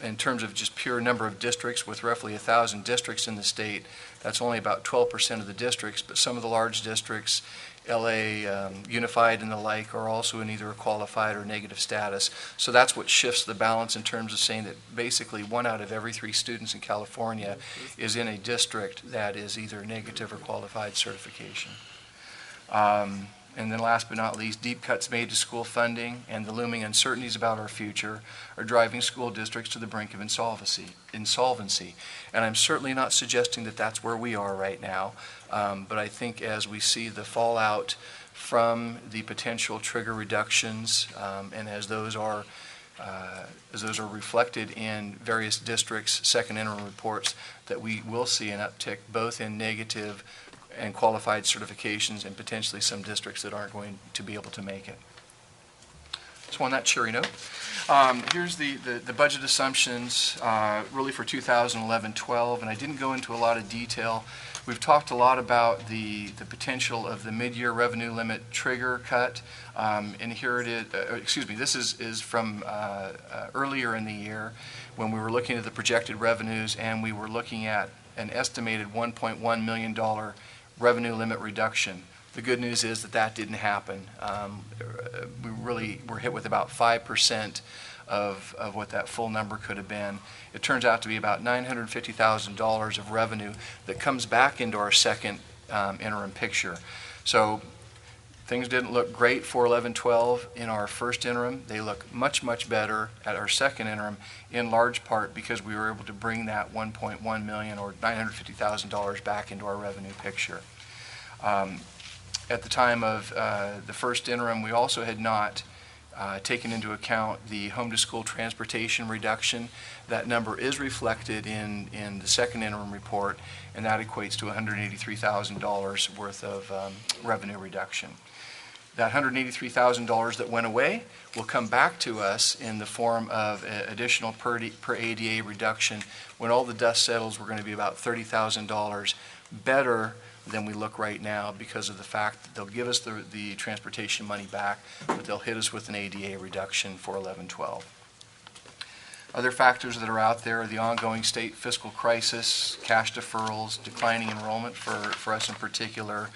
in terms of just pure number of districts, with roughly 1,000 districts in the state, that's only about 12% of the districts, but some of the large districts, LA Unified and the like, are also in either a qualified or negative status. So that's what shifts the balance in terms of saying that basically 1 out of every 3 students in California is in a district that is either negative or qualified certification. And then last but not least, deep cuts made to school funding and the looming uncertainties about our future are driving school districts to the brink of insolvency. And I'm certainly not suggesting that that's where we are right now, but I think as we see the fallout from the potential trigger reductions, and as those are reflected in various districts' second interim reports, that we will see an uptick both in negative and qualified certifications, and potentially some districts that aren't going to be able to make it. So on that cheery note, here's the budget assumptions really for 2011-12, and I didn't go into a lot of detail. We've talked a lot about the potential of the mid-year revenue limit trigger cut, and here it is, this is from earlier in the year when we were looking at the projected revenues, and we were looking at an estimated $1.1 million revenue limit reduction. The good news is that didn't happen. We really were hit with about 5% of what that full number could have been. It turns out to be about $950,000 of revenue that comes back into our second interim picture. So things didn't look great for 11-12 in our first interim. They look much, much better at our second interim, in large part because we were able to bring that $1.1 million or $950,000 back into our revenue picture. At the time of the first interim, we also had not taken into account the home-to-school transportation reduction. That number is reflected in the second interim report, and that equates to $183,000 worth of revenue reduction. That $183,000 that went away will come back to us in the form of additional per ADA reduction. When all the dust settles, we're going to be about $30,000 better than we look right now, because of the fact that they'll give us the transportation money back, but they'll hit us with an ADA reduction for 11-12. Other factors that are out there are the ongoing state fiscal crisis, cash deferrals, declining enrollment for us in particular.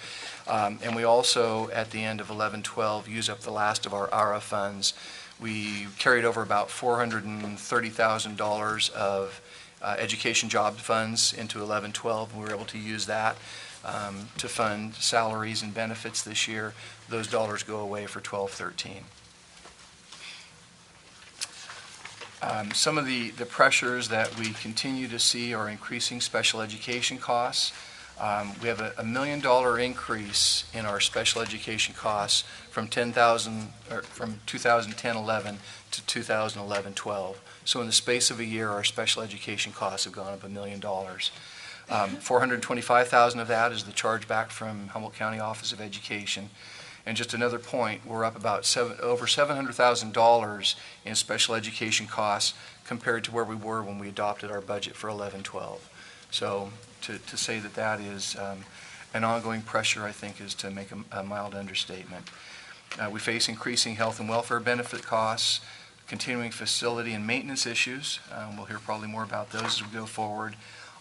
And we also, at the end of 11-12, use up the last of our ARA funds. We carried over about $430,000 of education job funds into 11-12. We were able to use that to fund salaries and benefits this year. Those dollars go away for 12-13. Some of the pressures that we continue to see are increasing special education costs. We have a $1 million increase in our special education costs from 2010-11 to 2011-12. So in the space of a year, our special education costs have gone up $1 million. $425,000 of that is the chargeback from Humboldt County Office of Education. And just another point, we're up about over $700,000 in special education costs compared to where we were when we adopted our budget for 11-12. So to say that that is an ongoing pressure, I think, is to make a mild understatement. We face increasing health and welfare benefit costs, continuing facility and maintenance issues. We'll hear probably more about those as we go forward.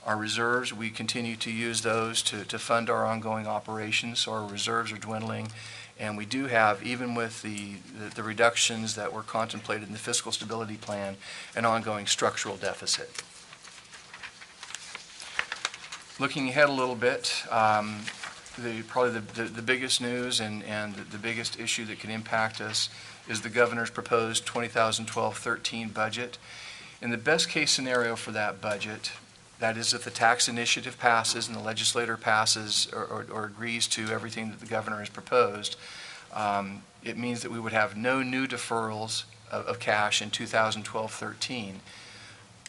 Our reserves, we continue to use those to fund our ongoing operations, so our reserves are dwindling. And we do have, even with the reductions that were contemplated in the fiscal stability plan, an ongoing structural deficit. Looking ahead a little bit, probably the biggest news and the biggest issue that can impact us is the governor's proposed 2012-13 budget. In the best case scenario for that budget, that is if the tax initiative passes and the legislature passes or agrees to everything that the governor has proposed, it means that we would have no new deferrals of cash in 2012-13.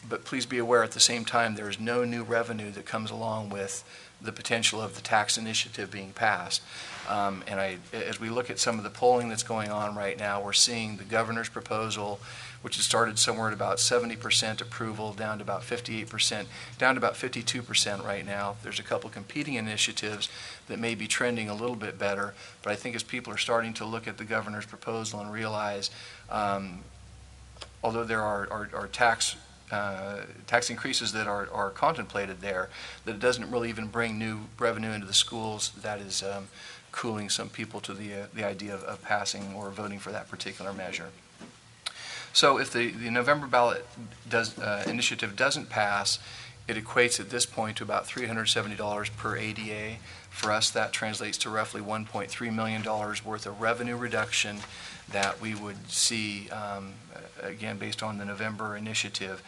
But please be aware at the same time there is no new revenue that comes along with the potential of the tax initiative being passed. As we look at some of the polling that's going on right now, we're seeing the governor's proposal, which has started somewhere at about 70% approval, down to about 58%, down to about 52% right now. There's a couple competing initiatives that may be trending a little bit better, but I think as people are starting to look at the governor's proposal and realize, although there are tax increases that are contemplated there, that it doesn't really even bring new revenue into the schools, that is cooling some people to the idea of passing or voting for that particular measure. So if the November ballot initiative doesn't pass, it equates at this point to about $370 per ADA. For us, that translates to roughly $1.3 million worth of revenue reduction that we would see, again, based on the November initiative.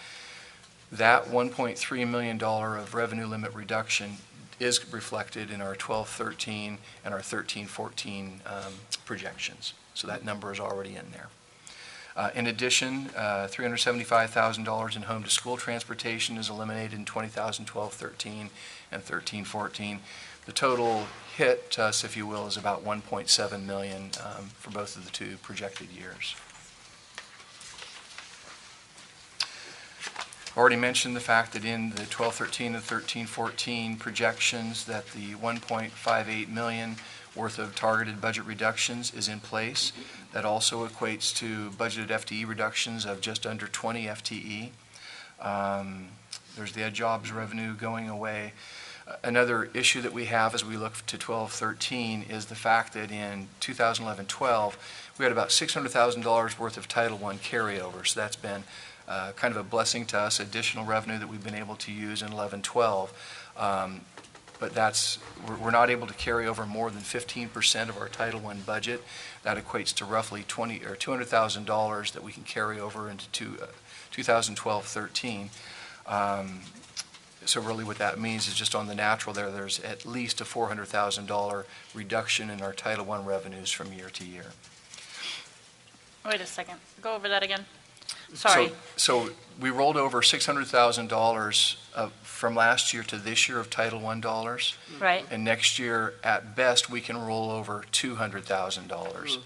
That $1.3 million of revenue limit reduction is reflected in our 12-13 and our 13-14 projections. So that number is already in there. In addition, $375,000 in home-to-school transportation is eliminated in 2012-13 and 13-14. The total hit to us, if you will, is about $1.7 million for both of the two projected years. Already mentioned the fact that in the 12-13 and 13-14 projections that the $1.58 million worth of targeted budget reductions is in place. That also equates to budgeted FTE reductions of just under 20 FTE. There's the ed jobs revenue going away. Another issue that we have as we look to 12-13 is the fact that in 2011-12 we had about $600,000 worth of Title I carryover. So that's been kind of a blessing to us, additional revenue that we've been able to use in 11-12. But we're not able to carry over more than 15% of our Title I budget. That equates to roughly $200,000 that we can carry over into 2012-13. So really what that means is just on the natural there's at least a $400,000 reduction in our Title I revenues from year to year. Wait a second. Go over that again. Sorry. So we rolled over $600,000 from last year to this year of Title I dollars. Right. And next year, at best, we can roll over $200,000.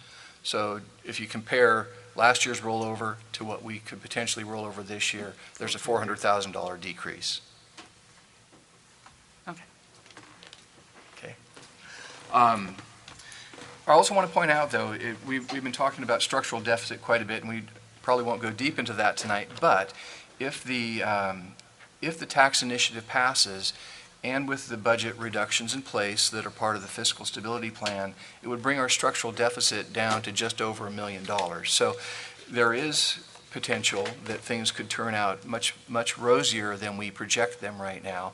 So if you compare last year's rollover to what we could potentially roll over this year, there's a $400,000 decrease. Okay. Okay. I also want to point out, though, we've been talking about structural deficit quite a bit, and we probably won't go deep into that tonight, but if the tax initiative passes, and with the budget reductions in place that are part of the fiscal stability plan, it would bring our structural deficit down to just over $1 million. So there is potential that things could turn out much, much rosier than we project them right now.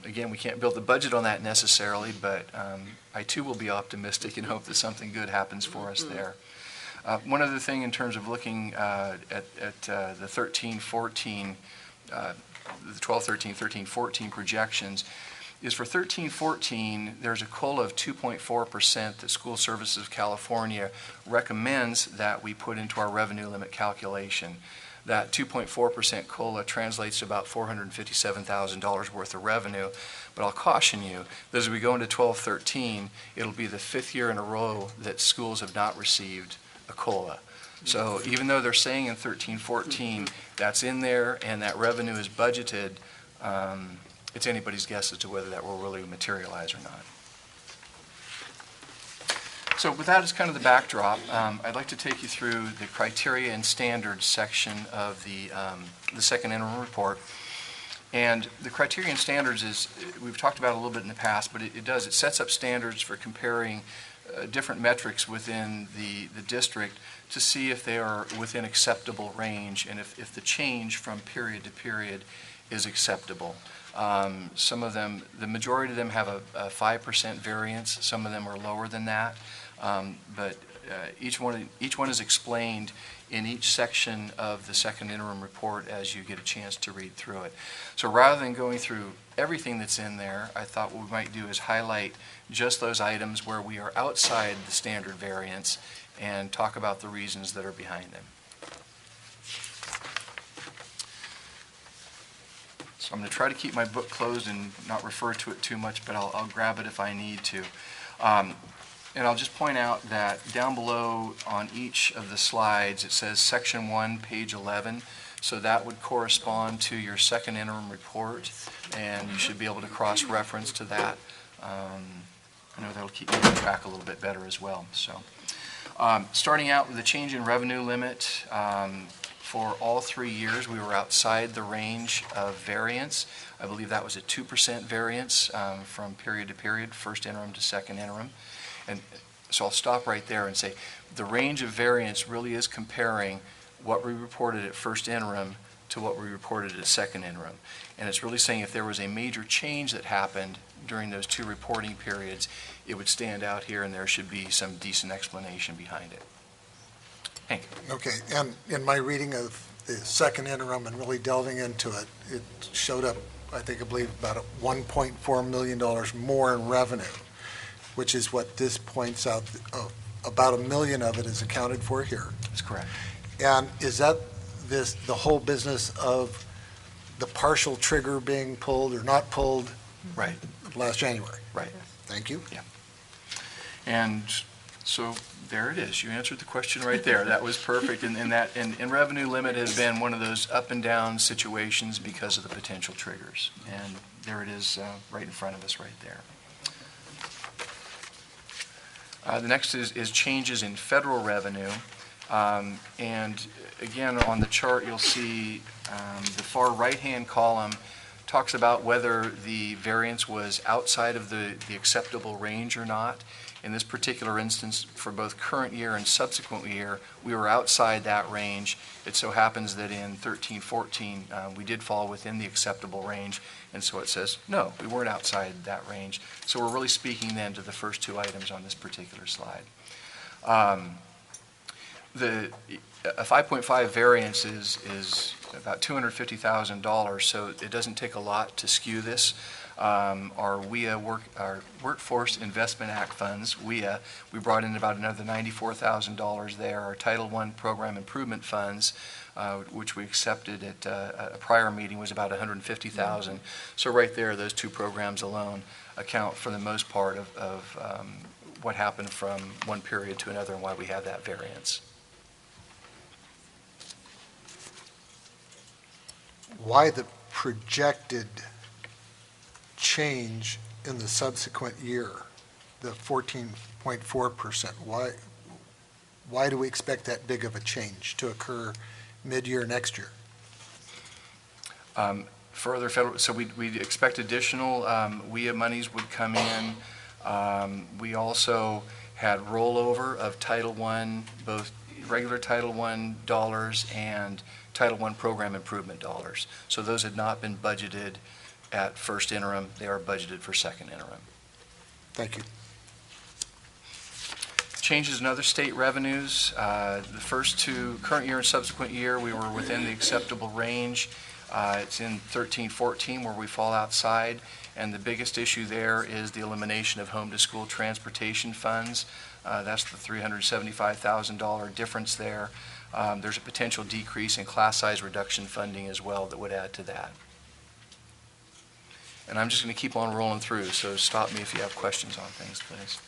Again, we can't build the budget on that necessarily, but I too will be optimistic and hope that something good happens for us there. One other thing in terms of looking at the 13-14, the 12-13, 13-14 projections, is for 13-14, there's a COLA of 2.4% that School Services of California recommends that we put into our revenue limit calculation. That 2.4% COLA translates to about $457,000 worth of revenue. But I'll caution you that as we go into 12-13, it'll be the 5th year in a row that schools have not received a COLA. So even though they're saying in 13-14 that's in there and that revenue is budgeted, it's anybody's guess as to whether that will really materialize or not. So with that as kind of the backdrop, I'd like to take you through the criteria and standards section of the second interim report. And the criteria and standards is, we've talked about it a little bit in the past, but it sets up standards for comparing different metrics within the district to see if they are within acceptable range and if the change from period to period is acceptable. Some of them, the majority of them have a 5% variance. Some of them are lower than that. But each one is explained in each section of the second interim report as you get a chance to read through it. So rather than going through everything that's in there, I thought what we might do is highlight just those items where we are outside the standard variance and talk about the reasons that are behind them. So I'm going to try to keep my book closed and not refer to it too much, but I'll grab it if I need to. And I'll just point out that down below on each of the slides, it says Section 1, page 11. So that would correspond to your second interim report, and you should be able to cross-reference to that. I know that'll keep me on track a little bit better as well. So, starting out with the change in revenue limit, for all 3 years, we were outside the range of variance. I believe that was a 2% variance from period to period, first interim to second interim. And so I'll stop right there and say the range of variance really is comparing what we reported at first interim to what we reported at second interim. And it's really saying if there was a major change that happened during those 2 reporting periods, it would stand out here and there should be some decent explanation behind it. Hank. Okay, and in my reading of the second interim and really delving into it, it showed up, I believe, about $1.4 million more in revenue, which is what this points out. About $1 million of it is accounted for here. That's correct. And is that the whole business of the partial trigger being pulled or not pulled? Right. Last January? Right. Thank you. Yeah. And so there it is. You answered the question right there. That was perfect. And revenue limit has been one of those up and down situations because of the potential triggers. And there it is right in front of us right there. The next is changes in federal revenue. And again, on the chart, you'll see the far right-hand column talks about whether the variance was outside of the acceptable range or not. In this particular instance, for both current year and subsequent year, we were outside that range. It so happens that in 13-14, we did fall within the acceptable range, and so it says, no, we weren't outside that range. So we're really speaking then to the first 2 items on this particular slide. A 5.5 variance is about $250,000, so it doesn't take a lot to skew this. Our Workforce Investment Act funds, WIA, we brought in about another $94,000 there. Our Title I program improvement funds, which we accepted at a prior meeting, was about $150,000. So right there, those 2 programs alone account for the most part of what happened from one period to another and why we have that variance. Why the projected change in the subsequent year, the 14.4%? Why do we expect that big of a change to occur mid-year next year? Further federal, so we expect additional WIA monies would come in. We also had rollover of Title I, both regular Title I dollars and Title I program improvement dollars. So those had not been budgeted at first interim. They are budgeted for second interim. Thank you. Changes in other state revenues. The first two, current year and subsequent year, we were within the acceptable range. It's in 13-14 where we fall outside, and the biggest issue there is the elimination of home-to-school transportation funds. That's the $375,000 difference there. There's a potential decrease in class size reduction funding as well that would add to that. And I'm just going to keep on rolling through, so stop me if you have questions on things, please.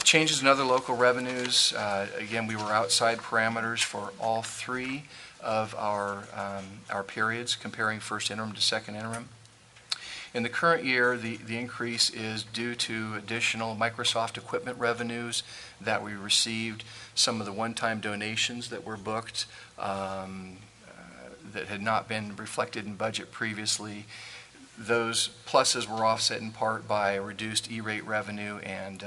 Changes in other local revenues. Again, we were outside parameters for all three of our periods, comparing first interim to second interim. In the current year, the increase is due to additional Microsoft equipment revenues that we received, some of the one-time donations that were booked that had not been reflected in budget previously. Those pluses were offset in part by reduced E-rate revenue and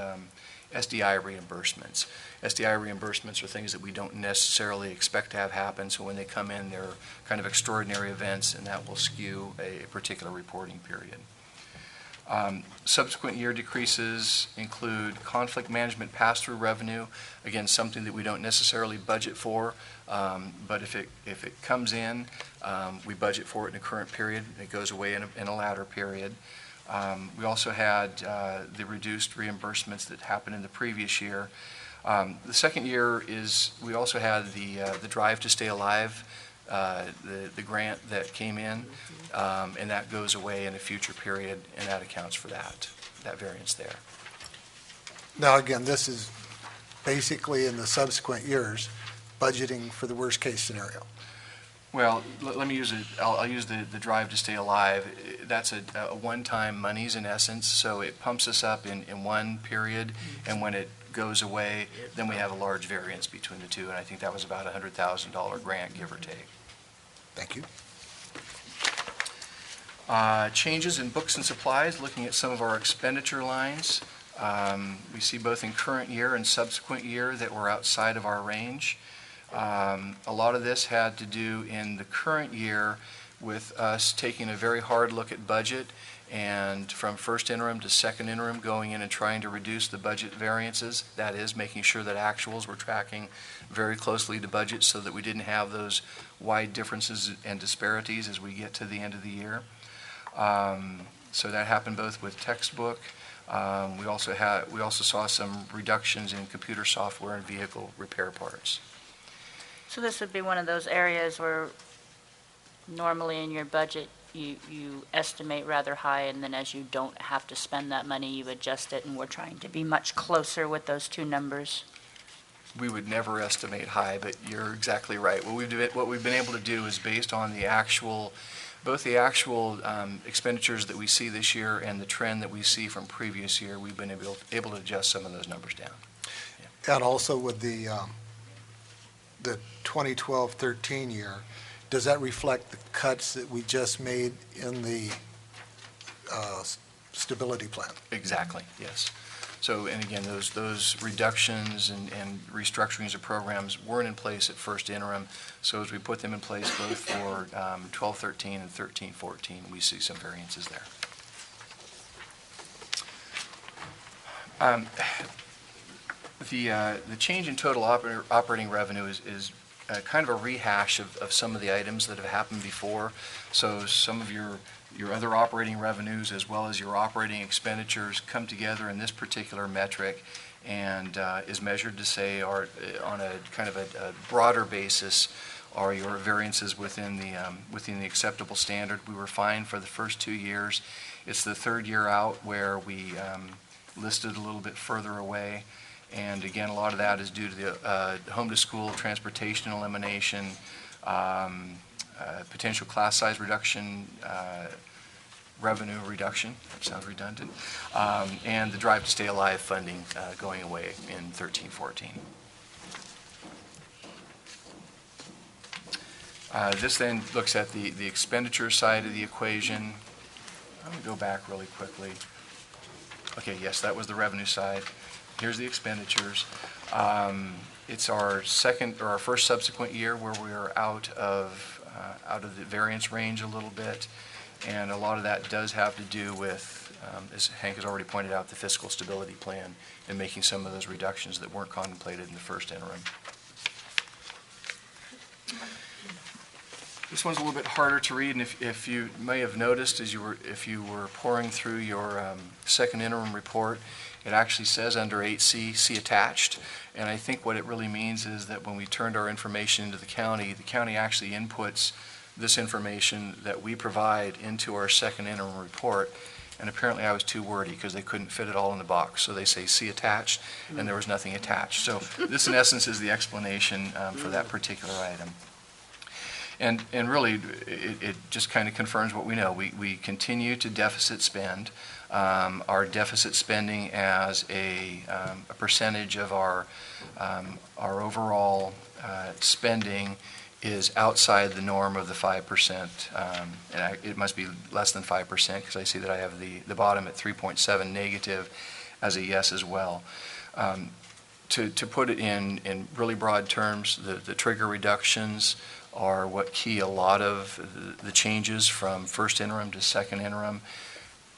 SDI reimbursements. SDI reimbursements are things that we don't necessarily expect to have happen, so when they come in, they're kind of extraordinary events, and that will skew a particular reporting period. Subsequent year decreases include conflict management pass-through revenue, again, something that we don't necessarily budget for, but if it comes in, we budget for it in the current period. It goes away in a latter period. We also had the reduced reimbursements that happened in the previous year. The second year is, we also had the Drive to Stay Alive, the grant that came in, and that goes away in a future period, and that accounts for that variance there. Now, again, this is basically in the subsequent years budgeting for the worst case scenario. Well, let me use it. I'll use the Drive to Stay Alive. That's a one-time monies in essence, so it pumps us up in one period, and when it goes away, then we have a large variance between the two, and I think that was about a $100,000 grant, give or take. Thank you. Changes in books and supplies, looking at some of our expenditure lines. We see both in current year and subsequent year that we're outside of our range. A lot of this had to do in the current year with us taking a very hard look at budget, and from first interim to second interim going in and trying to reduce the budget variances. That is, making sure that actuals were tracking very closely to budget so that we didn't have those wide differences and disparities as we get to the end of the year. So that happened both with textbook. We also saw some reductions in computer software and vehicle repair parts. So this would be one of those areas where normally in your budget you estimate rather high, and then as you don't have to spend that money, you adjust it, and we're trying to be much closer with those two numbers. We would never estimate high, but you're exactly right. What we've been able to do is based on the actual, both the actual expenditures that we see this year and the trend that we see from previous year, we've been able to adjust some of those numbers down. Yeah. And also with the 2012-13 year, does that reflect the cuts that we just made in the stability plan? Exactly, yes. So, and again, those reductions and restructurings of programs weren't in place at first interim. So as we put them in place both for 12-13 and 13-14, we see some variances there. The change in total operating revenue is kind of a rehash of some of the items that have happened before. So some of your other operating revenues as well as your operating expenditures come together in this particular metric and is measured to say are on a kind of a broader basis are your variances within the acceptable standard. We were fine for the first 2 years. It's the third year out where we listed a little bit further away. And again, a lot of that is due to the home-to-school transportation elimination, potential class size reduction, revenue reduction, that sounds redundant, and the Drive to Stay Alive funding going away in 13-14. This then looks at the expenditure side of the equation. I'm going to go back really quickly. Okay, yes, that was the revenue side. Here's the expenditures. It's our first subsequent year where we are out of the variance range a little bit, and a lot of that does have to do with, as Hank has already pointed out, the fiscal stability plan and making some of those reductions that weren't contemplated in the first interim. This one's a little bit harder to read, and if you may have noticed if you were pouring through your second interim report, it actually says under 8C, see attached. And I think what it really means is that when we turned our information into the county actually inputs this information that we provide into our second interim report. And apparently I was too wordy because they couldn't fit it all in the box. So they say see attached, and there was nothing attached. So this in essence is the explanation for that particular item. And really, it just kind of confirms what we know. We continue to deficit spend. Our deficit spending as a percentage of our overall spending is outside the norm of the 5%. And it must be less than 5% because I see that I have the bottom at 3.7 negative as a yes as well. To put it in really broad terms, the trigger reductions are what key a lot of the changes from first interim to second interim.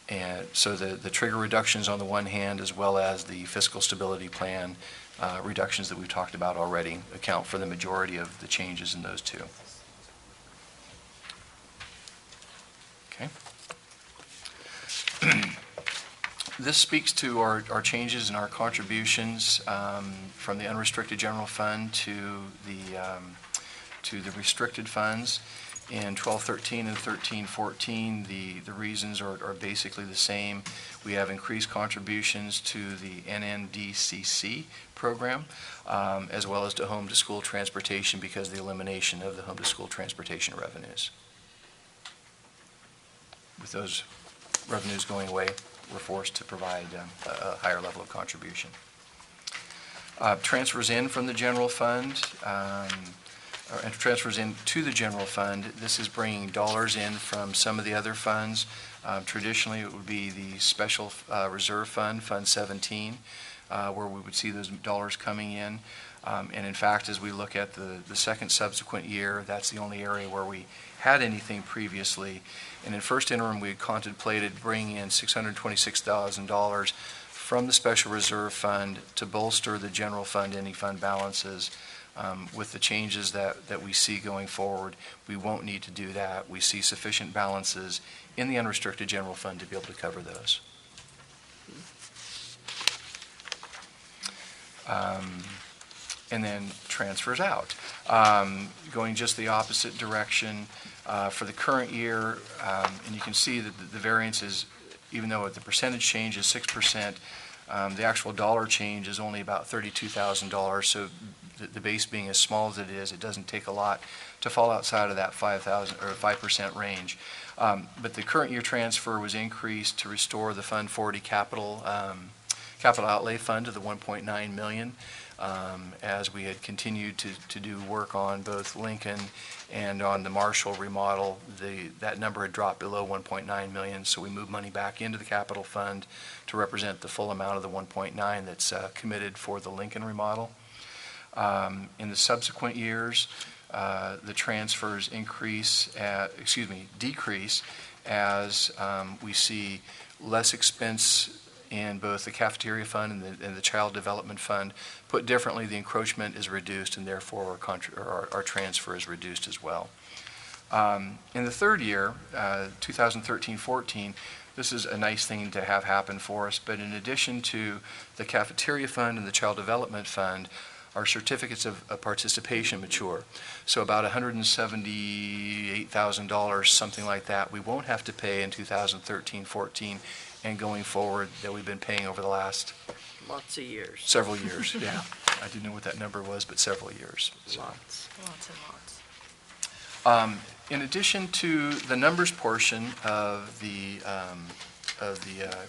And so the trigger reductions on the one hand, as well as the fiscal stability plan reductions that we've talked about already, account for the majority of the changes in those two. Okay. This speaks to our changes in our contributions from the unrestricted general fund to the restricted funds. In 12-13 and 13-14, the reasons are basically the same. We have increased contributions to the NNDCC program, as well as to home-to-school transportation because of the elimination of the home-to-school transportation revenues. With those revenues going away, we're forced to provide a higher level of contribution. Transfers in from the general fund, and transfers into the general fund. This is bringing dollars in from some of the other funds. Traditionally, it would be the special reserve fund, Fund 17, where we would see those dollars coming in. And in fact, as we look at the second subsequent year, that's the only area where we had anything previously. And in first interim, we had contemplated bringing in $626,000 from the special reserve fund to bolster the general fund ending fund balances. With the changes that we see going forward, we won't need to do that. We see sufficient balances in the unrestricted general fund to be able to cover those. And then transfers out. Going just the opposite direction for the current year, and you can see that the variance is, even though the percentage change is 6%, the actual dollar change is only about $32,000. So the base being as small as it is, it doesn't take a lot to fall outside of that 5% range. But the current year transfer was increased to restore the Fund 40 capital outlay fund to the $1.9 million. As we had continued to do work on both Lincoln and on the Marshall remodel, that number had dropped below $1.9 million, so we moved money back into the capital fund to represent the full amount of the $1.9 that's committed for the Lincoln remodel. In the subsequent years, the transfers decrease as we see less expense in both the cafeteria fund and the child development fund. Put differently, the encroachment is reduced, and therefore our transfer is reduced as well. In the third year, 2013-14, this is a nice thing to have happen for us, but in addition to the cafeteria fund and the child development fund, our certificates of participation mature. So about $178,000, something like that, we won't have to pay in 2013-14 and going forward that we've been paying over the last lots of years. Several years, yeah. I didn't know what that number was, but several years. So. Lots and lots. In addition to the numbers portion of the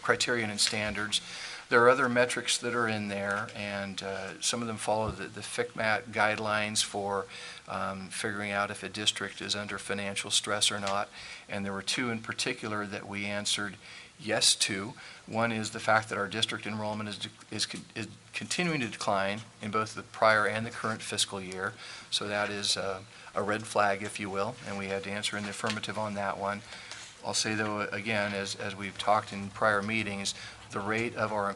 criterion and standards, There are other metrics that are in there, and some of them follow the FCMAT guidelines for figuring out if a district is under financial stress or not. And there were two in particular that we answered yes to. One is the fact that our district enrollment is continuing to decline in both the prior and the current fiscal year. So that is a red flag, if you will, and we had to answer in the affirmative on that one. I'll say, though, again, as we've talked in prior meetings, the rate of our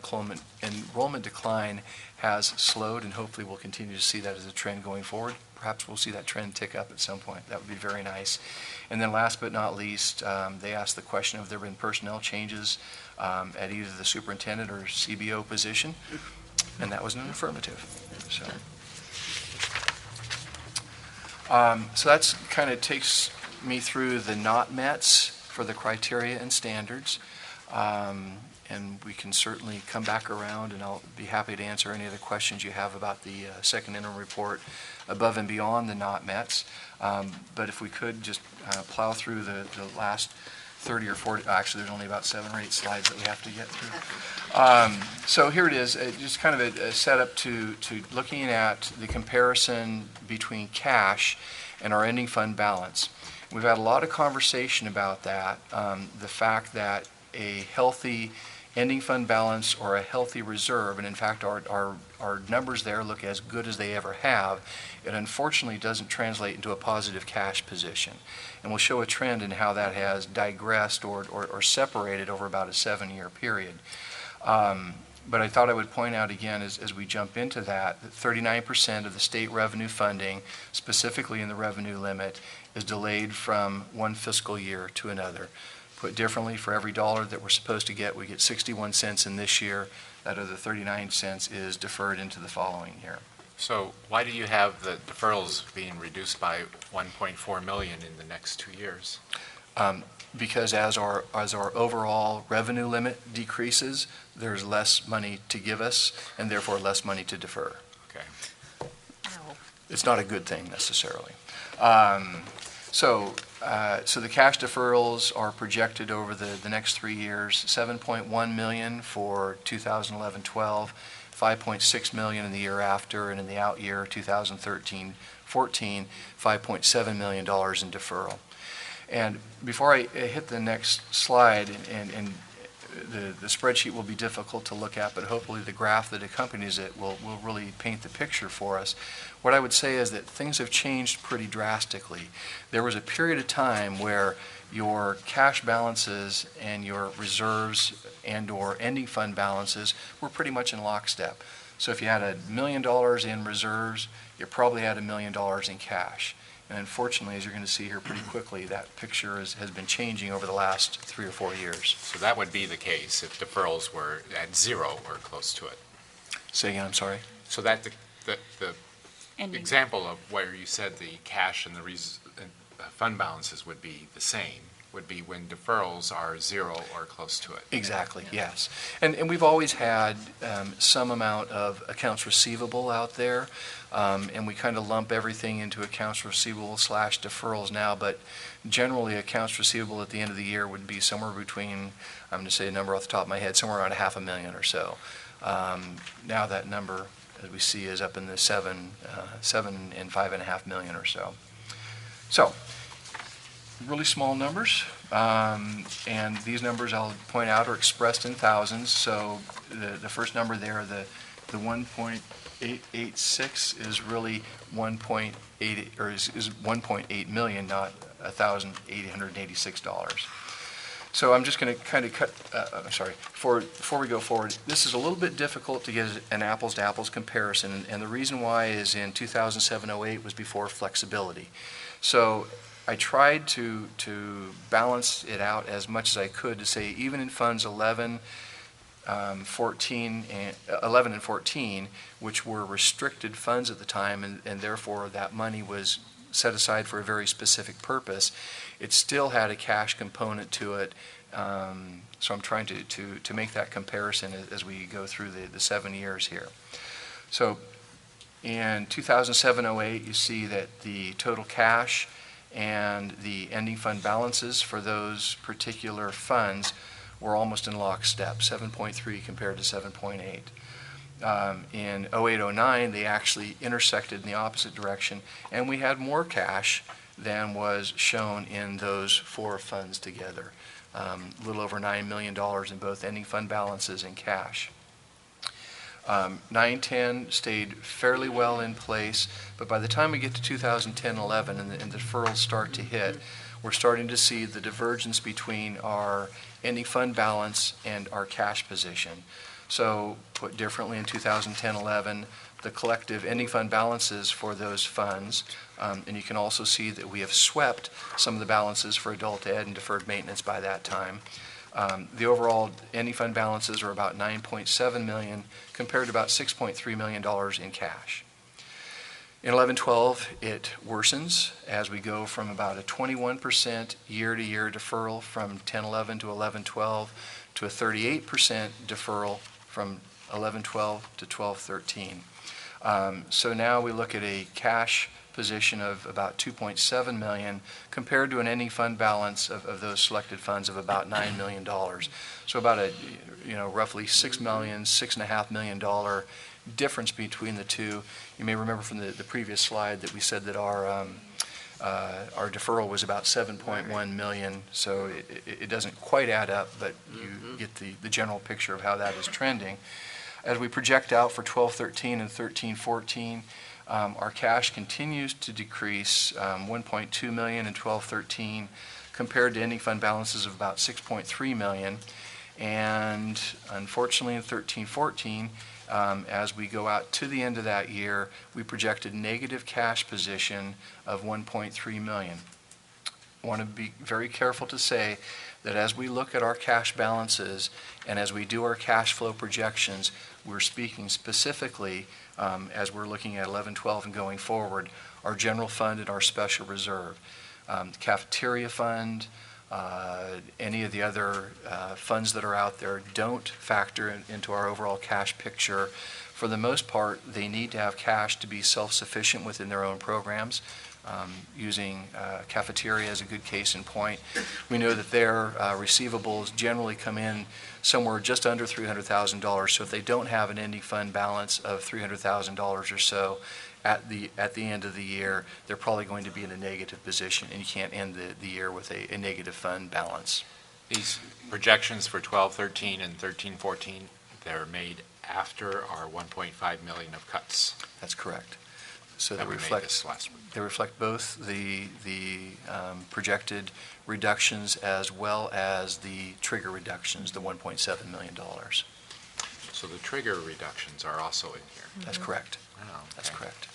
enrollment decline has slowed, and hopefully we'll continue to see that as a trend going forward. Perhaps we'll see that trend tick up at some point. That would be very nice. And then last but not least, they asked the question, have there been personnel changes at either the superintendent or CBO position? And that was an affirmative. So that's kind of takes me through the not mets for the criteria and standards. And we can certainly come back around, and I'll be happy to answer any other questions you have about the second interim report above and beyond the not mets. But if we could just plow through the last 30 or 40, actually there's only about 7 or 8 slides that we have to get through. So here it is, just kind of a setup to looking at the comparison between cash and our ending fund balance. We've had a lot of conversation about that, the fact that a healthy ending fund balance or a healthy reserve, and in fact our numbers there look as good as they ever have, it unfortunately doesn't translate into a positive cash position. And we'll show a trend in how that has digressed or separated over about a 7-year period. But I thought I would point out again as we jump into that 39% of the state revenue funding, specifically in the revenue limit, is delayed from one fiscal year to another. Put differently, for every dollar that we're supposed to get, we get 61 cents in this year. That other 39 cents is deferred into the following year. So why do you have the deferrals being reduced by $1.4 million in the next 2 years? Because as our overall revenue limit decreases, there's less money to give us, and therefore less money to defer. Okay. It's not a good thing necessarily. So the cash deferrals are projected over the next 3 years, $7.1 million for 2011-12, $5.6 million in the year after, and in the out year 2013-14, $5.7 million in deferral. And before I hit the next slide, and the spreadsheet will be difficult to look at, but hopefully the graph that accompanies it will really paint the picture for us. What I would say is that things have changed pretty drastically. There was a period of time where your cash balances and your reserves and or ending fund balances were pretty much in lockstep. So if you had $1 million in reserves, you probably had $1 million in cash. And unfortunately, as you're going to see here pretty quickly, that picture has been changing over the last 3 or 4 years. So that would be the case if deferrals were at 0 or close to it. Say again, I'm sorry? So that the example of where you said the cash and the fund balances would be the same would be when deferrals are 0 or close to it. Exactly, yes. And we've always had some amount of accounts receivable out there, and we kind of lump everything into accounts receivable / deferrals now, but generally accounts receivable at the end of the year would be somewhere between, I'm going to say a number off the top of my head, somewhere around $500,000 or so. Now that number, as we see, is up in the $7 and $5.5 million or so. So, really small numbers, and these numbers I'll point out are expressed in thousands. So the first number there, the 1.886 is really 1.8 or is 1.8 million, not $1,886. So I'm just going to kind of cut. Before we go forward, this is a little bit difficult to get an apples-to-apples comparison, and the reason why is in 2007-08 was before flexibility. So I tried to balance it out as much as I could to say even in funds 11 and 14, which were restricted funds at the time, and therefore that money was set aside for a very specific purpose, it still had a cash component to it. So I'm trying to make that comparison as we go through the 7 years here. So in 2007-08, you see that the total cash and the ending fund balances for those particular funds were almost in lockstep, 7.3 compared to 7.8. In 08-09, they actually intersected in the opposite direction, and we had more cash than was shown in those four funds together. A little over $9 million in both ending fund balances and cash. 9-10 stayed fairly well in place, but by the time we get to 2010-11 and the deferrals start to hit, we're starting to see the divergence between our ending fund balance and our cash position. So put differently, in 2010-11, the collective ending fund balances for those funds, and you can also see that we have swept some of the balances for adult ed and deferred maintenance by that time. The overall ending fund balances are about $9.7 million compared to about $6.3 million in cash. In 11-12, it worsens as we go from about a 21% year-to-year deferral from 10-11 to 11-12 to a 38% deferral from 11-12 to 12-13. So now we look at a cash position of about $2.7 million compared to an ending fund balance of those selected funds of about $9 million. So about a, roughly $6.5 million difference between the two. You may remember from the previous slide that we said that our deferral was about $7.1 million, so it doesn't quite add up, but you get the general picture of how that is trending. As we project out for 12-13 and 13-14, our cash continues to decrease, $1.2 million in 12-13 compared to ending fund balances of about $6.3 million. And unfortunately in 13-14, as we go out to the end of that year, we projected negative cash position of $1.3 million. I want to be very careful to say that as we look at our cash balances and as we do our cash flow projections, we're speaking specifically, as we're looking at 11-12 and going forward, our general fund and our special reserve. Cafeteria fund, any of the other funds that are out there don't factor into our overall cash picture. For the most part, they need to have cash to be self-sufficient within their own programs. Using cafeteria as a good case in point, we know that their receivables generally come in somewhere just under $300,000. So if they don't have an ending fund balance of $300,000 or so at the end of the year, they're probably going to be in a negative position, and you can't end the year with a negative fund balance. These projections for 12-13 and 13-14, they're made after our $1.5 million of cuts. That's correct. So they reflect both the projected reductions as well as the trigger reductions, the $1.7 million. So the trigger reductions are also in here. That's correct. Oh, okay. That's correct.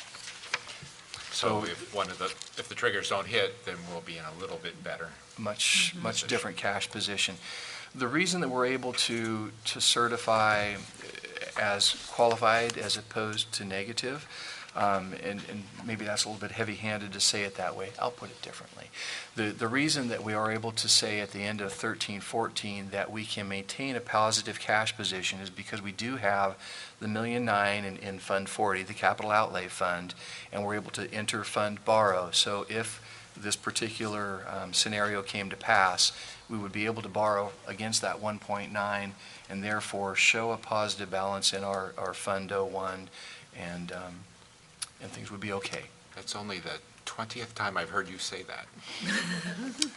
So if the triggers don't hit, then we'll be in a little bit better. Much different cash position. The reason that we're able to certify as qualified as opposed to negative, and maybe that's a little bit heavy-handed to say it that way. I'll put it differently. The reason that we are able to say at the end of 13-14 that we can maintain a positive cash position is because we do have the $1.9 million in Fund 40, the capital outlay fund, and we're able to inter-fund borrow. So if this particular scenario came to pass, we would be able to borrow against that 1.9 and therefore show a positive balance in our Fund 01, and things would be okay. That's only the 20th time I've heard you say that.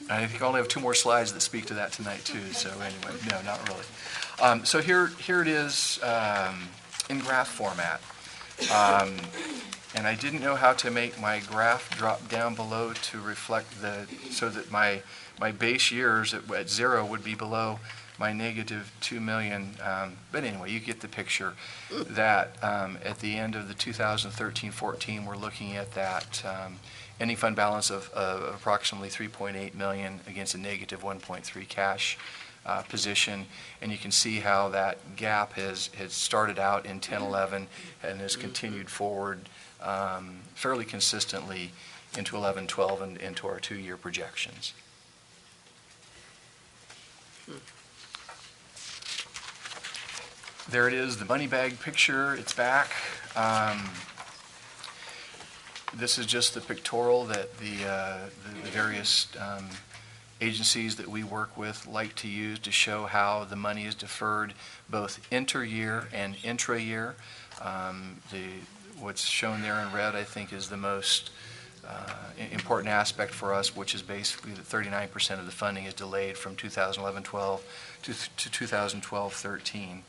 I think I only have 2 more slides that speak to that tonight too, so anyway, no, not really. So here it is in graph format. And I didn't know how to make my graph drop down below to reflect so that my base years at 0 would be below my negative $2 million. But anyway, you get the picture that at the end of the 2013-14, we're looking at that ending fund balance of approximately $3.8 million against a negative 1.3 cash position. And you can see how that gap has started out in 10-11 and has continued forward fairly consistently into 11-12 and into our 2-year projections. There it is, the money bag picture. It's back. This is just the pictorial that the various agencies that we work with like to use to show how the money is deferred both inter-year and intra-year. What's shown there in red, I think, is the most important aspect for us, which is basically that 39% of the funding is delayed from 2011-12 to 2012-13.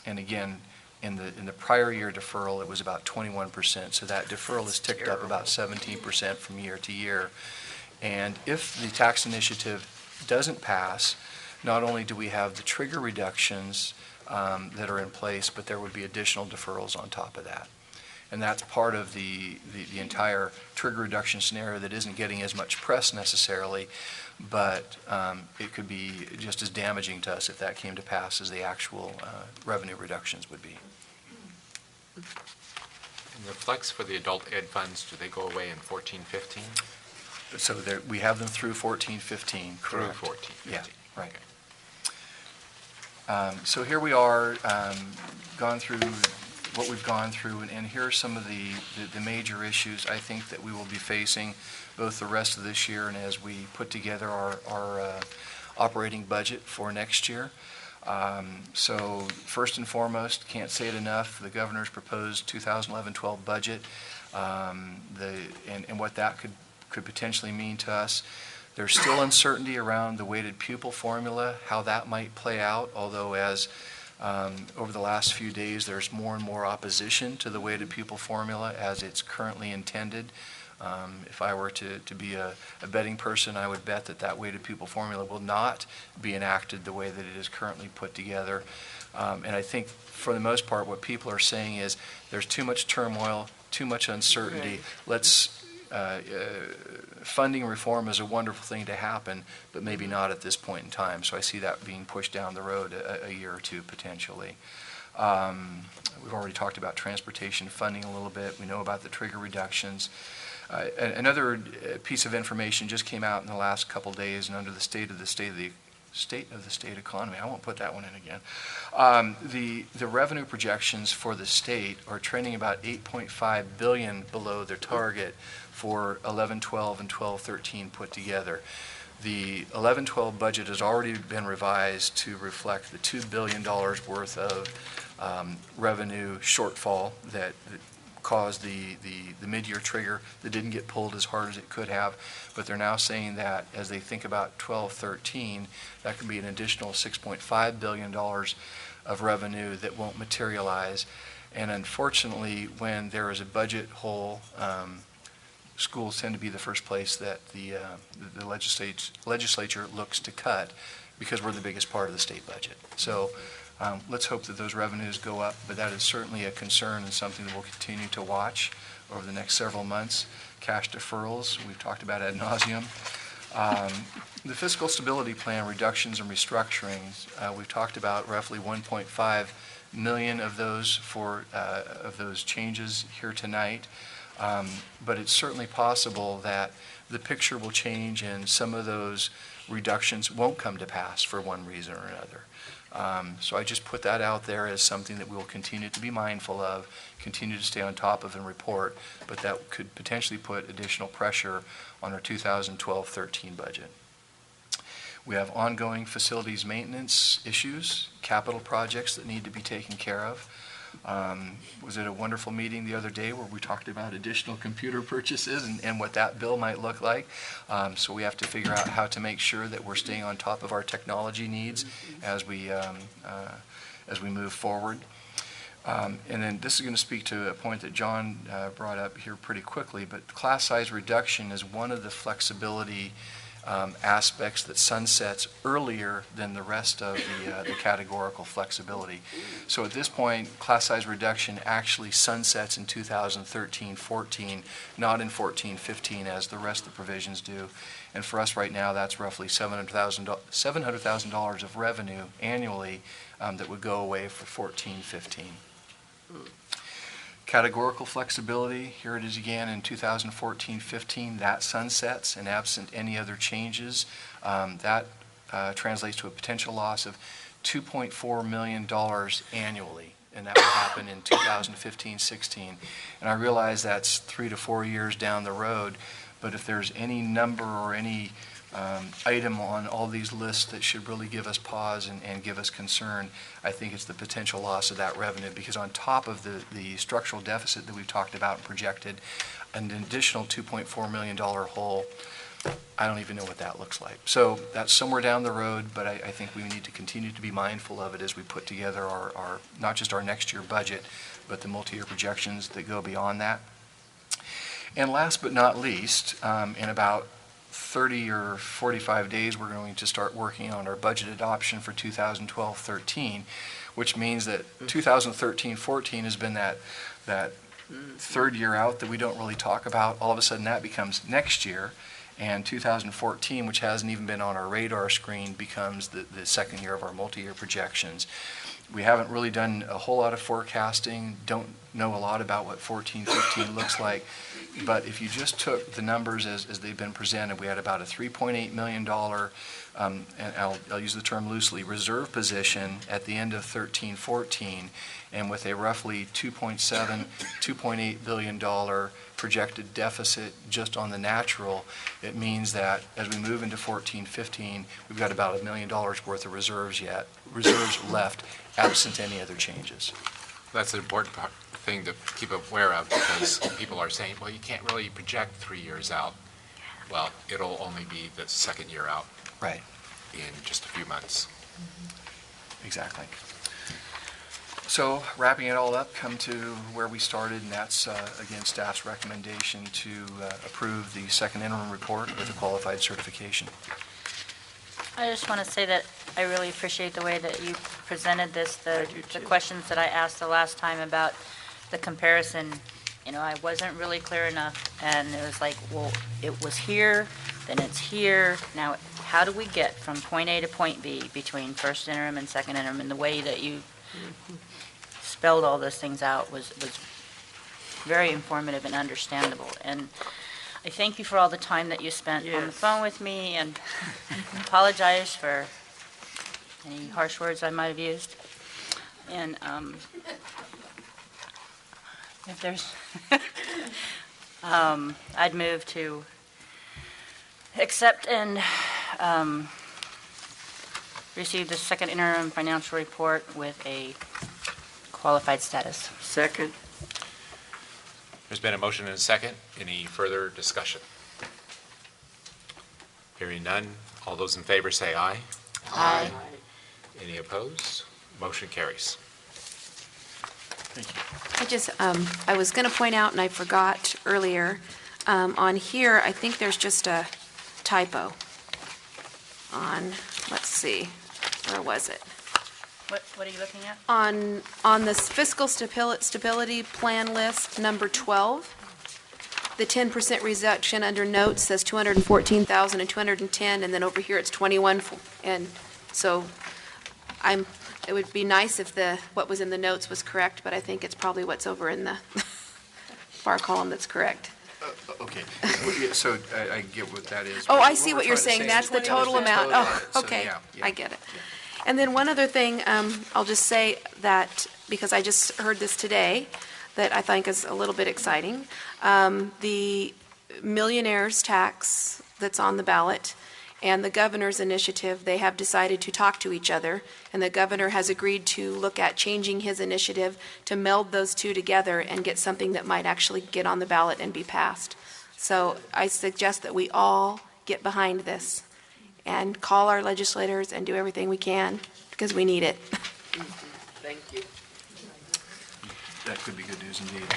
And again, in the prior year deferral, it was about 21%, so that deferral has ticked up about 17% from year to year. And if the tax initiative doesn't pass, not only do we have the trigger reductions that are in place, but there would be additional deferrals on top of that. And that's part of the entire trigger reduction scenario that isn't getting as much press necessarily, but it could be just as damaging to us if that came to pass as the actual revenue reductions would be. And the flex for the adult ed funds, do they go away in 14-15? So we have them through 14-15, correct? Through 14-15. Yeah, right. So here we are, gone through what we've gone through, and here are some of the major issues I think that we will be facing both the rest of this year and as we put together our operating budget for next year. So first and foremost, can't say it enough, the governor's proposed 2011-12 budget and what that could potentially mean to us. There's still uncertainty around the weighted pupil formula, how that might play out, although as over the last few days there's more and more opposition to the weighted pupil formula as it's currently intended. If I were to be a betting person, I would bet that weighted pupil formula will not be enacted the way that it is currently put together. And I think for the most part what people are saying is there's too much turmoil, too much uncertainty. Let's funding reform is a wonderful thing to happen, but maybe not at this point in time. So I see that being pushed down the road a year or two potentially. We've already talked about transportation funding a little bit. We know about the trigger reductions. Another piece of information just came out in the last couple days, and under the state of the state economy, I won't put that one in again. The revenue projections for the state are trending about $8.5 billion below their target for 11-12 and 12-13 put together. The 11-12 budget has already been revised to reflect the $2 billion worth of revenue shortfall that caused the mid-year trigger that didn't get pulled as hard as it could have, but they're now saying that as they think about 12-13, that could be an additional $6.5 billion of revenue that won't materialize. And unfortunately, when there is a budget hole, schools tend to be the first place that the legislature looks to cut because we're the biggest part of the state budget. So let's hope that those revenues go up, but that is certainly a concern and something that we'll continue to watch over the next several months. Cash deferrals, we've talked about ad nauseum. The fiscal stability plan reductions and restructurings, we've talked about roughly 1.5 million of those of those changes here tonight. But it's certainly possible that the picture will change and some of those reductions won't come to pass for one reason or another. So I just put that out there as something that we will continue to be mindful of, continue to stay on top of and report, but that could potentially put additional pressure on our 2012-13 budget. We have ongoing facilities maintenance issues, capital projects that need to be taken care of. Was at a wonderful meeting the other day where we talked about additional computer purchases and what that bill might look like. So we have to figure out how to make sure that we're staying on top of our technology needs as we move forward. And then this is going to speak to a point that John brought up here pretty quickly, but class size reduction is one of the flexibility aspects that sunsets earlier than the rest of the categorical flexibility. So at this point, class size reduction actually sunsets in 2013-14, not in 14-15 as the rest of the provisions do. And for us right now, that's roughly $700,000 of revenue annually that would go away for 14-15. Categorical flexibility, here it is again in 2014-15, that sunsets, and absent any other changes, that translates to a potential loss of $2.4 million annually, and that will happen in 2015-16. And I realize that's 3 to 4 years down the road, but if there's any number or any item on all these lists that should really give us pause and give us concern, I think it's the potential loss of that revenue, because on top of the structural deficit that we've talked about and projected, an additional $2.4 million hole, I don't even know what that looks like. So that's somewhere down the road, but I think we need to continue to be mindful of it as we put together our not just our next year budget, but the multi-year projections that go beyond that. And last but not least, in about 30 or 45 days, we're going to start working on our budget adoption for 2012-13, which means that 2013-14 has been that third year out that we don't really talk about. All of a sudden that becomes next year, and 2014, which hasn't even been on our radar screen, becomes the second year of our multi-year projections. We haven't really done a whole lot of forecasting, don't know a lot about what 14-15 looks like, but if you just took the numbers as they've been presented, we had about a $3.8 million, and I'll use the term loosely, reserve position at the end of 13-14, and with a roughly $2.8 billion projected deficit just on the natural, it means that as we move into 14-15, we've got about $1 million worth of reserves left, absent any other changes. That's an important thing to keep aware of, because people are saying, well, you can't really project 3 years out. Well, it'll only be the second year out. Right. In just a few months. Exactly. So wrapping it all up, come to where we started, and that's, again, staff's recommendation to approve the second interim report with a qualified certification. I just want to say that I really appreciate the way that you presented this, the questions that I asked the last time about the comparison. You know, I wasn't really clear enough, and it was like, well, it was here, then it's here. Now, how do we get from point A to point B between first interim and second interim? And the way that you spelled all those things out was very informative and understandable. And I thank you for all the time that you spent on the phone with me, and apologize for any harsh words I might have used. And if there's, I'd move to accept and receive the second interim financial report with a qualified status. Second. There's been a motion and a second. Any further discussion? Hearing none. All those in favor say aye. Aye. Any opposed? Motion carries. Thank you. I just, I was going to point out, and I forgot earlier, on here, I think there's just a typo on, let's see, where was it? What are you looking at? On this fiscal stability plan list, number 12, the 10% reduction under notes says 214,000 and 210, and then over here it's 21, and so it would be nice if what was in the notes was correct, but I think it's probably what's over in the far column that's correct. Okay, so I get what that is. Oh, I see what you're saying. That's the total amount. Oh, okay, I get it. And then one other thing, I'll just say that, because I just heard this today, that I think is a little bit exciting. The millionaires tax that's on the ballot and the governor's initiative, they have decided to talk to each other, and the governor has agreed to look at changing his initiative to meld those two together and get something that might actually get on the ballot and be passed. So I suggest that we all get behind this and call our legislators and do everything we can, because we need it. Thank you. That could be good news indeed.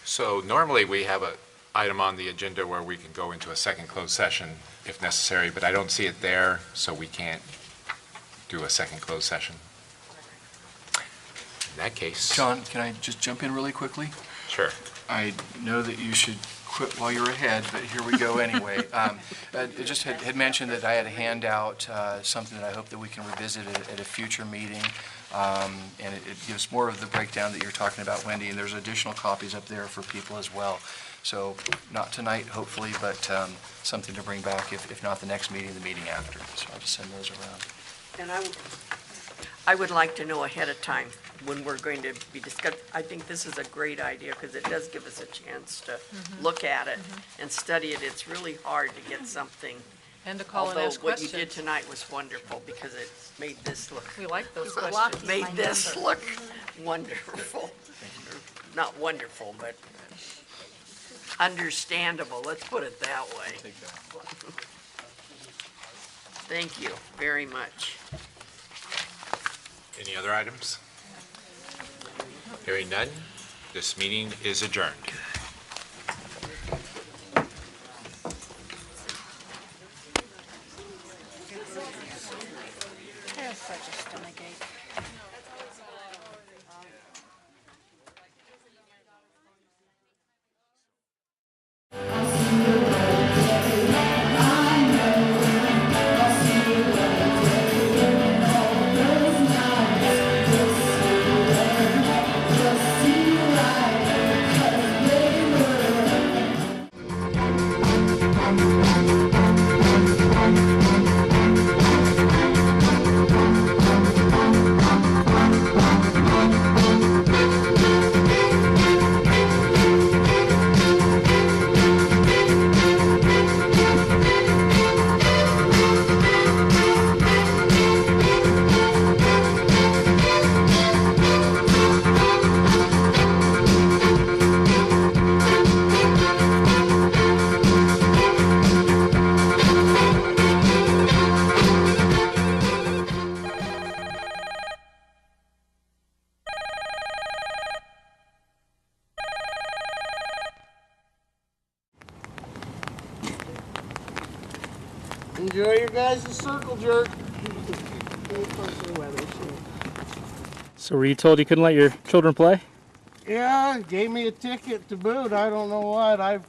So normally we have an item on the agenda where we can go into a second closed session if necessary, but I don't see it there, so we can't do a second closed session. In that case. John, can I just jump in really quickly? Sure. I know that you should quit while you're ahead, but here we go anyway. I just had mentioned that I had a handout, something that I hope that we can revisit at a future meeting, and it gives more of the breakdown that you're talking about, Wendy, and there's additional copies up there for people as well. So not tonight, hopefully, but something to bring back, if not the next meeting, the meeting after. So I'll just send those around. And I would like to know ahead of time when we're going to be discussing. I think this is a great idea because it does give us a chance to look at it and study it. It's really hard to get something. And to call and ask Although what questions. you did tonight was wonderful because it made this look. We like those Made questions. this look wonderful. Not wonderful, but understandable. Let's put it that way. Thank you very much. Any other items? Hearing none, this meeting is adjourned. There's such a stomachache. Enjoy your guys' circle jerk. So were you told you couldn't let your children play? Yeah, gave me a ticket to boot. I don't know what. I've